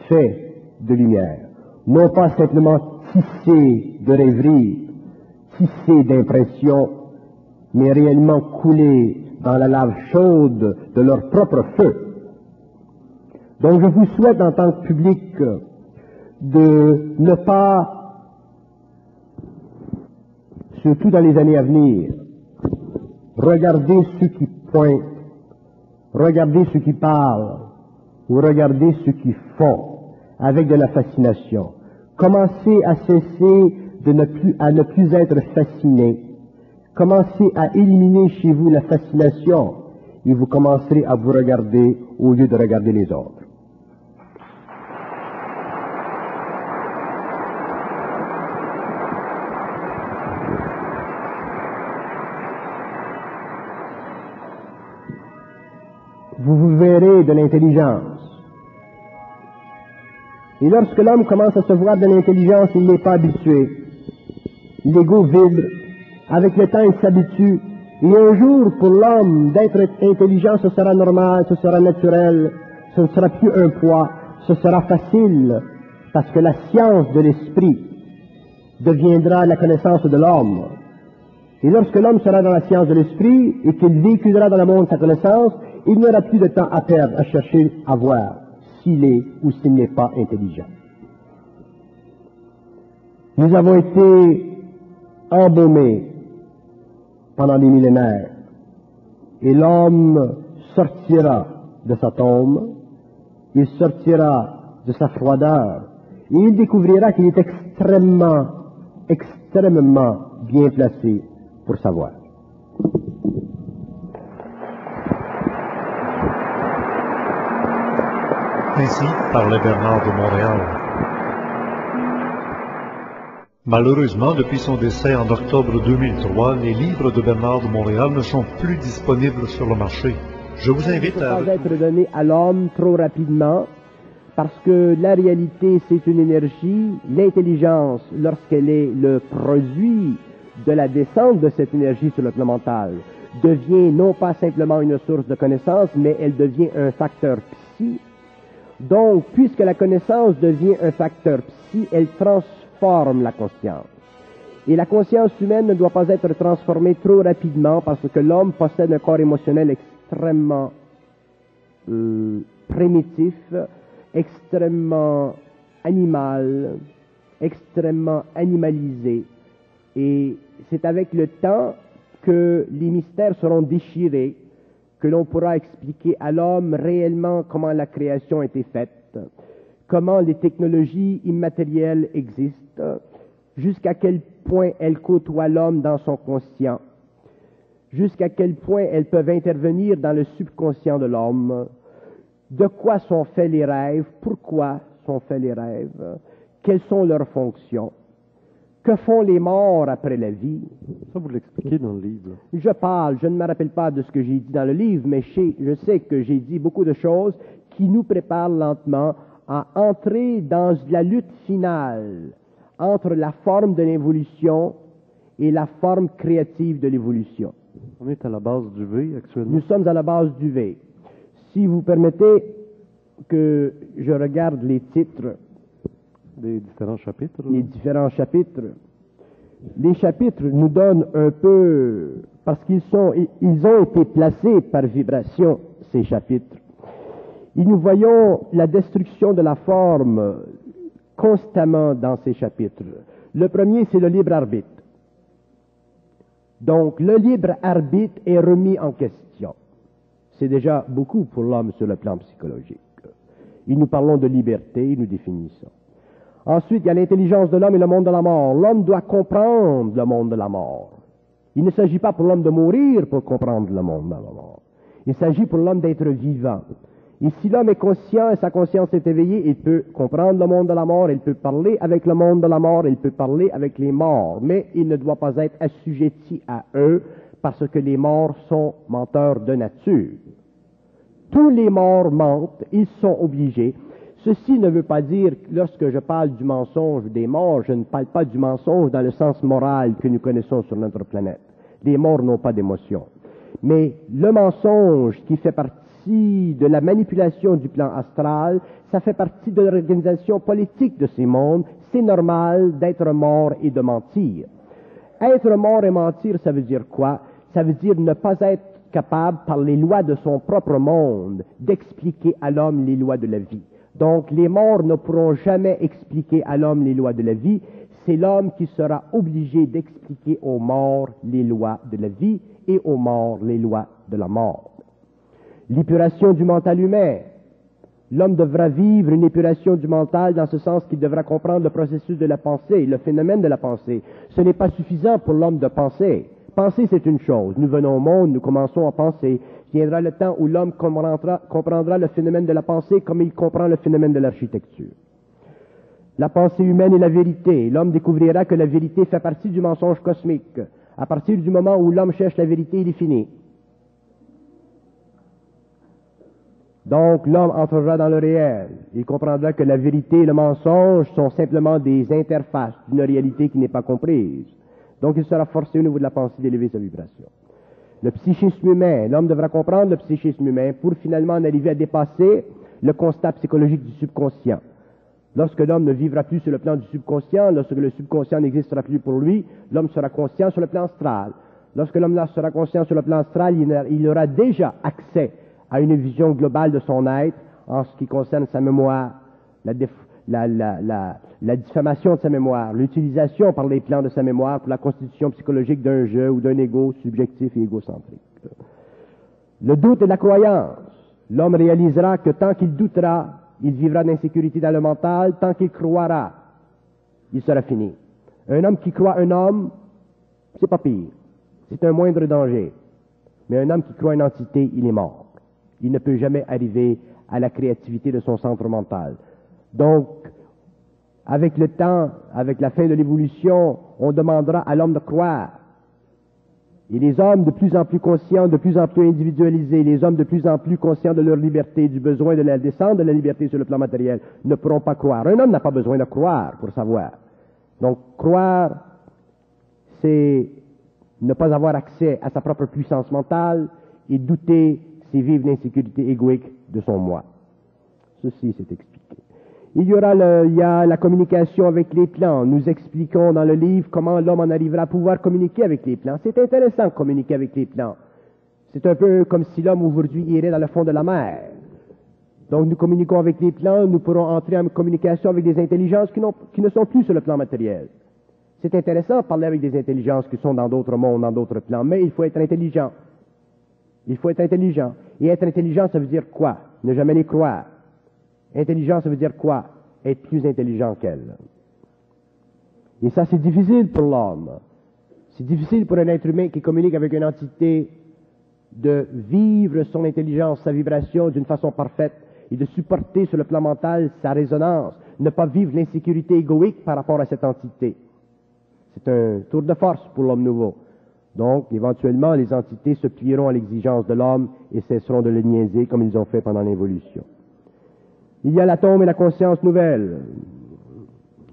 faits de lumière, non pas simplement tissés de rêveries, tissés d'impressions, mais réellement coulés dans la lave chaude de leur propre feu. Donc je vous souhaite en tant que public de ne pas, surtout dans les années à venir, regarder ceux qui pointent, regarder ceux qui parlent, ou regarder ceux qui font avec de la fascination. Commencez à cesser à ne plus être fasciné. Commencez à éliminer chez vous la fascination et vous commencerez à vous regarder au lieu de regarder les autres. Vous verrez de l'intelligence. Et lorsque l'homme commence à se voir de l'intelligence, il n'est pas habitué. L'ego vibre. Avec le temps, il s'habitue. Et un jour, pour l'homme, d'être intelligent, ce sera normal, ce sera naturel, ce ne sera plus un poids, ce sera facile, parce que la science de l'esprit deviendra la connaissance de l'homme. Et lorsque l'homme sera dans la science de l'esprit et qu'il véhiculera dans le monde sa connaissance, il n'aura plus de temps à perdre à chercher à voir s'il est ou s'il n'est pas intelligent. Nous avons été embaumés pendant des millénaires, et l'homme sortira de sa tombe, il sortira de sa froideur, et il découvrira qu'il est extrêmement bien placé pour savoir. Ainsi parlait Bernard de Montréal. Malheureusement, depuis son décès en octobre 2003, les livres de Bernard de Montréal ne sont plus disponibles sur le marché. Je vous invite à... Ne pas être donné à l'homme trop rapidement, parce que la réalité, c'est une énergie. L'intelligence, lorsqu'elle est le produit de la descente de cette énergie sur le plan mental, devient non pas simplement une source de connaissance, mais elle devient un facteur psy. Donc, puisque la connaissance devient un facteur psy, elle transforme la conscience. Et la conscience humaine ne doit pas être transformée trop rapidement parce que l'homme possède un corps émotionnel extrêmement primitif, extrêmement animal, extrêmement animalisé. Et c'est avec le temps que les mystères seront déchirés, que l'on pourra expliquer à l'homme réellement comment la création a été faite, comment les technologies immatérielles existent, jusqu'à quel point elles côtoient l'homme dans son conscient, jusqu'à quel point elles peuvent intervenir dans le subconscient de l'homme, de quoi sont faits les rêves, pourquoi sont faits les rêves, quelles sont leurs fonctions, que font les morts après la vie. Ça, vous l'expliquez dans le livre. Je ne me rappelle pas de ce que j'ai dit dans le livre, mais je sais que j'ai dit beaucoup de choses qui nous préparent lentement à entrer dans la lutte finale entre la forme de l'évolution et la forme créative de l'évolution. On est à la base du V actuellement. Nous sommes à la base du V. Si vous permettez que je regarde les titres des différents chapitres. Les différents chapitres. Les chapitres nous donnent un peu, parce ils ont été placés par vibration, ces chapitres. Et nous voyons la destruction de la forme constamment dans ces chapitres. Le premier, c'est le libre arbitre. Donc, le libre arbitre est remis en question. C'est déjà beaucoup pour l'homme sur le plan psychologique. Et nous parlons de liberté, nous définissons. Ensuite, il y a l'intelligence de l'homme et le monde de la mort. L'homme doit comprendre le monde de la mort. Il ne s'agit pas pour l'homme de mourir pour comprendre le monde de la mort. Il s'agit pour l'homme d'être vivant. Et si l'homme est conscient et sa conscience est éveillée, il peut comprendre le monde de la mort, il peut parler avec le monde de la mort, il peut parler avec les morts, mais il ne doit pas être assujetti à eux parce que les morts sont menteurs de nature. Tous les morts mentent, ils sont obligés. Ceci ne veut pas dire, lorsque je parle du mensonge des morts, je ne parle pas du mensonge dans le sens moral que nous connaissons sur notre planète. Les morts n'ont pas d'émotion. Mais le mensonge qui fait partie de la manipulation du plan astral, ça fait partie de l'organisation politique de ces mondes. C'est normal d'être mort et de mentir. Être mort et mentir, ça veut dire quoi? Ça veut dire ne pas être capable, par les lois de son propre monde, d'expliquer à l'homme les lois de la vie. Donc, les morts ne pourront jamais expliquer à l'homme les lois de la vie. C'est l'homme qui sera obligé d'expliquer aux morts les lois de la vie et aux morts les lois de la mort. L'épuration du mental humain. L'homme devra vivre une épuration du mental dans ce sens qu'il devra comprendre le processus de la pensée, le phénomène de la pensée. Ce n'est pas suffisant pour l'homme de penser. Penser, c'est une chose. Nous venons au monde, nous commençons à penser. Viendra le temps où l'homme comprendra le phénomène de la pensée comme il comprend le phénomène de l'architecture. La pensée humaine est la vérité. L'homme découvrira que la vérité fait partie du mensonge cosmique. À partir du moment où l'homme cherche la vérité, il est fini. Donc, l'homme entrera dans le réel. Il comprendra que la vérité et le mensonge sont simplement des interfaces d'une réalité qui n'est pas comprise. Donc, il sera forcé au niveau de la pensée d'élever sa vibration. Le psychisme humain. L'homme devra comprendre le psychisme humain pour finalement en arriver à dépasser le constat psychologique du subconscient. Lorsque l'homme ne vivra plus sur le plan du subconscient, lorsque le subconscient n'existera plus pour lui, l'homme sera conscient sur le plan astral. Lorsque l'homme sera conscient sur le plan astral, il aura déjà accès à une vision globale de son être en ce qui concerne sa mémoire, la diffamation de sa mémoire, l'utilisation par les plans de sa mémoire pour la constitution psychologique d'un jeu ou d'un ego subjectif et égocentrique. Le doute et la croyance. L'homme réalisera que tant qu'il doutera, il vivra d'insécurité dans le mental. Tant qu'il croira, il sera fini. Un homme qui croit un homme, c'est pas pire. C'est un moindre danger. Mais un homme qui croit une entité, il est mort. Il ne peut jamais arriver à la créativité de son centre mental. Donc, avec le temps, avec la fin de l'évolution, on demandera à l'homme de croire. Et les hommes de plus en plus conscients, de plus en plus individualisés, les hommes de plus en plus conscients de leur liberté, du besoin de la descente de la liberté sur le plan matériel, ne pourront pas croire. Un homme n'a pas besoin de croire pour savoir. Donc, croire, c'est ne pas avoir accès à sa propre puissance mentale, et douter, c'est vivre l'insécurité égoïque de son moi. Ceci, c'est expliqué. Il y a la communication avec les plans. Nous expliquons dans le livre comment l'homme en arrivera à pouvoir communiquer avec les plans. C'est intéressant de communiquer avec les plans. C'est un peu comme si l'homme aujourd'hui irait dans le fond de la mer. Donc nous communiquons avec les plans, nous pourrons entrer en communication avec des intelligences qui ne sont plus sur le plan matériel. C'est intéressant de parler avec des intelligences qui sont dans d'autres mondes, dans d'autres plans, mais il faut être intelligent. Il faut être intelligent. Et être intelligent, ça veut dire quoi? Ne jamais les croire. Intelligent, ça veut dire quoi? Être plus intelligent qu'elle. Et ça, c'est difficile pour l'homme. C'est difficile pour un être humain qui communique avec une entité de vivre son intelligence, sa vibration d'une façon parfaite et de supporter sur le plan mental sa résonance, ne pas vivre l'insécurité égoïque par rapport à cette entité. C'est un tour de force pour l'homme nouveau. Donc, éventuellement, les entités se plieront à l'exigence de l'homme et cesseront de le niaiser comme ils ont fait pendant l'évolution. Il y a l'atome et la conscience nouvelle.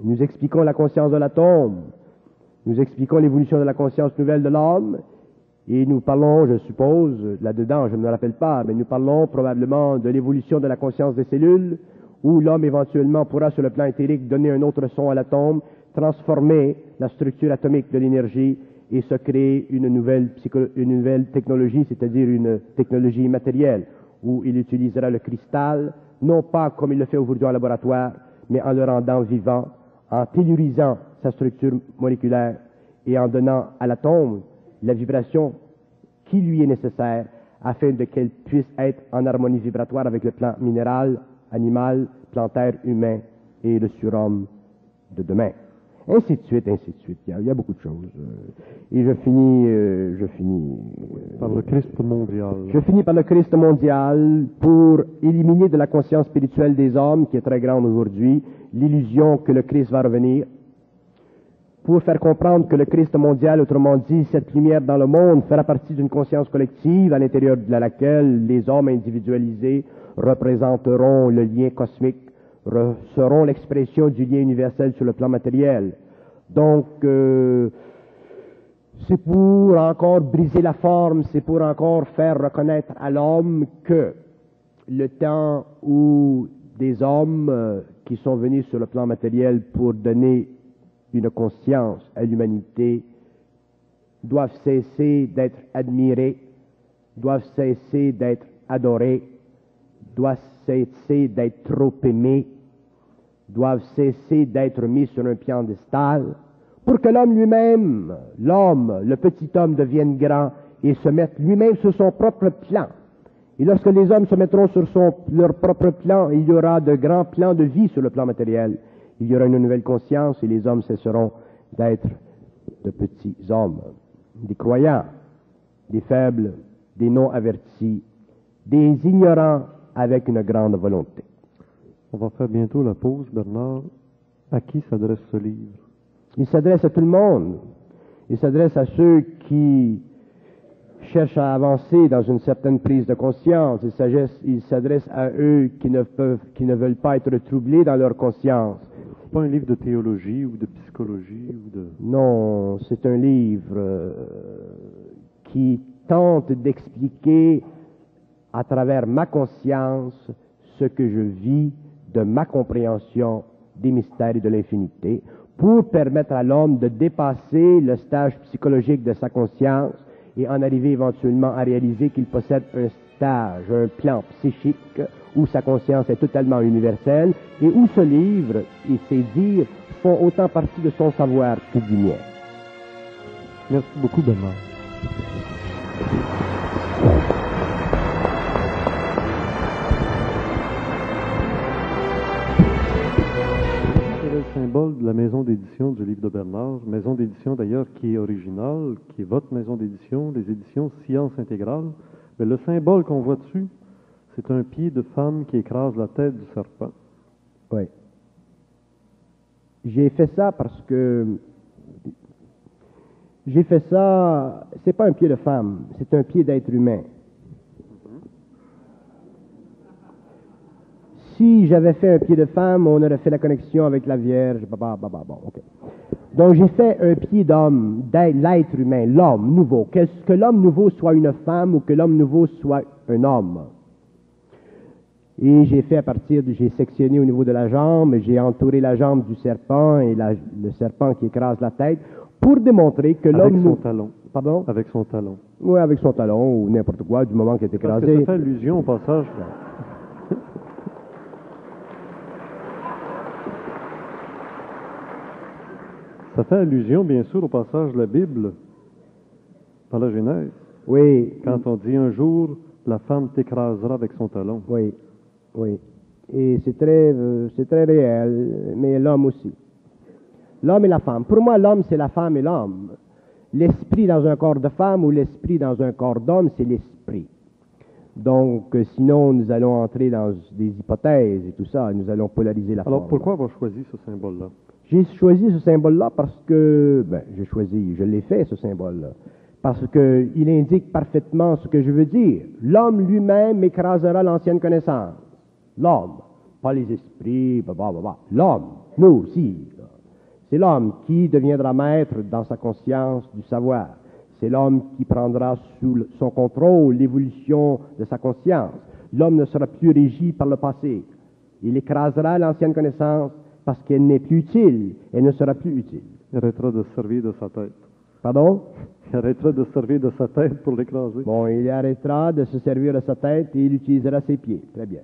Nous expliquons la conscience de l'atome. Nous expliquons l'évolution de la conscience nouvelle de l'homme. Et nous parlons, je suppose, là-dedans, je ne me rappelle pas, mais nous parlons probablement de l'évolution de la conscience des cellules, où l'homme éventuellement pourra, sur le plan éthérique, donner un autre son à l'atome, transformer la structure atomique de l'énergie et se créer une nouvelle technologie, c'est-à-dire une technologie matérielle. où il utilisera le cristal, non pas comme il le fait aujourd'hui en laboratoire, mais en le rendant vivant, en tellurisant sa structure moléculaire et en donnant à l'atome la vibration qui lui est nécessaire afin de qu'elle puisse être en harmonie vibratoire avec le plan minéral, animal, plantaire, humain et le surhomme de demain. Ainsi de suite, ainsi de suite. Il y a beaucoup de choses. Et je finis Par le Christ mondial. Je finis par le Christ mondial pour éliminer de la conscience spirituelle des hommes, qui est très grande aujourd'hui, l'illusion que le Christ va revenir, pour faire comprendre que le Christ mondial, autrement dit, cette lumière dans le monde, fera partie d'une conscience collective à l'intérieur de laquelle les hommes individualisés représenteront le lien cosmique, seront l'expression du lien universel sur le plan matériel. Donc, c'est pour encore briser la forme, c'est pour encore faire reconnaître à l'homme que le temps où des hommes qui sont venus sur le plan matériel pour donner une conscience à l'humanité doivent cesser d'être admirés, doivent cesser d'être adorés, doivent cesser d'être trop aimés, doivent cesser d'être mis sur un piédestal, pour que l'homme lui-même, l'homme, le petit homme devienne grand et se mette lui-même sur son propre plan. Et lorsque les hommes se mettront sur leur propre plan, il y aura de grands plans de vie sur le plan matériel. Il y aura une nouvelle conscience et les hommes cesseront d'être de petits hommes, des croyants, des faibles, des non avertis, des ignorants avec une grande volonté. On va faire bientôt la pause, Bernard. À qui s'adresse ce livre? Il s'adresse à tout le monde. Il s'adresse à ceux qui cherchent à avancer dans une certaine prise de conscience. Il s'adresse à eux qui ne veulent pas être troublés dans leur conscience. C'est pas un livre de théologie ou de psychologie ou de... Non, c'est un livre qui tente d'expliquer à travers ma conscience ce que je vis de ma compréhension des mystères et de l'infinité, pour permettre à l'homme de dépasser le stage psychologique de sa conscience et en arriver éventuellement à réaliser qu'il possède un stage, un plan psychique où sa conscience est totalement universelle et où ce livre et ses dires font autant partie de son savoir que du mien. Merci beaucoup, Bernard. Symbole de la maison d'édition du livre de Bernard, maison d'édition d'ailleurs qui est originale, qui est votre maison d'édition, les éditions Science Intégrale. Mais le symbole qu'on voit dessus, c'est un pied de femme qui écrase la tête du serpent. Oui. J'ai fait ça parce que c'est pas un pied de femme, c'est un pied d'être humain. Si j'avais fait un pied de femme, on aurait fait la connexion avec la Vierge. Bon, okay. Donc j'ai fait un pied d'homme, l'être humain, l'homme nouveau. Que l'homme nouveau soit une femme ou que l'homme nouveau soit un homme. Et j'ai sectionné au niveau de la jambe, j'ai entouré la jambe du serpent et le serpent qui écrase la tête pour démontrer que l'homme... Avec son talon. Pardon? Avec son talon. Oui, avec son talon ou n'importe quoi, du moment qu'il est écrasé. Parce que ça fait allusion au passage... Ça fait allusion, bien sûr, au passage de la Bible, par la Genèse. Oui. Quand on dit un jour, la femme t'écrasera avec son talon. Oui, oui. Et c'est très réel, mais l'homme aussi. L'homme et la femme. Pour moi, l'homme, c'est la femme et l'homme. L'esprit dans un corps de femme ou l'esprit dans un corps d'homme, c'est l'esprit. Donc, sinon, nous allons entrer dans des hypothèses et tout ça, nous allons polariser la forme. Alors, pourquoi avoir choisi ce symbole-là? J'ai choisi ce symbole-là parce que, je l'ai fait, ce symbole-là, parce qu'il indique parfaitement ce que je veux dire. L'homme lui-même écrasera l'ancienne connaissance. L'homme, pas les esprits, l'homme, nous aussi. C'est l'homme qui deviendra maître dans sa conscience du savoir. C'est l'homme qui prendra sous son contrôle l'évolution de sa conscience. L'homme ne sera plus régi par le passé. Il écrasera l'ancienne connaissance parce qu'elle n'est plus utile, elle ne sera plus utile. Il arrêtera de se servir de sa tête. Pardon? Il arrêtera de se servir de sa tête pour l'écraser. Bon, il arrêtera de se servir de sa tête et il utilisera ses pieds. Très bien.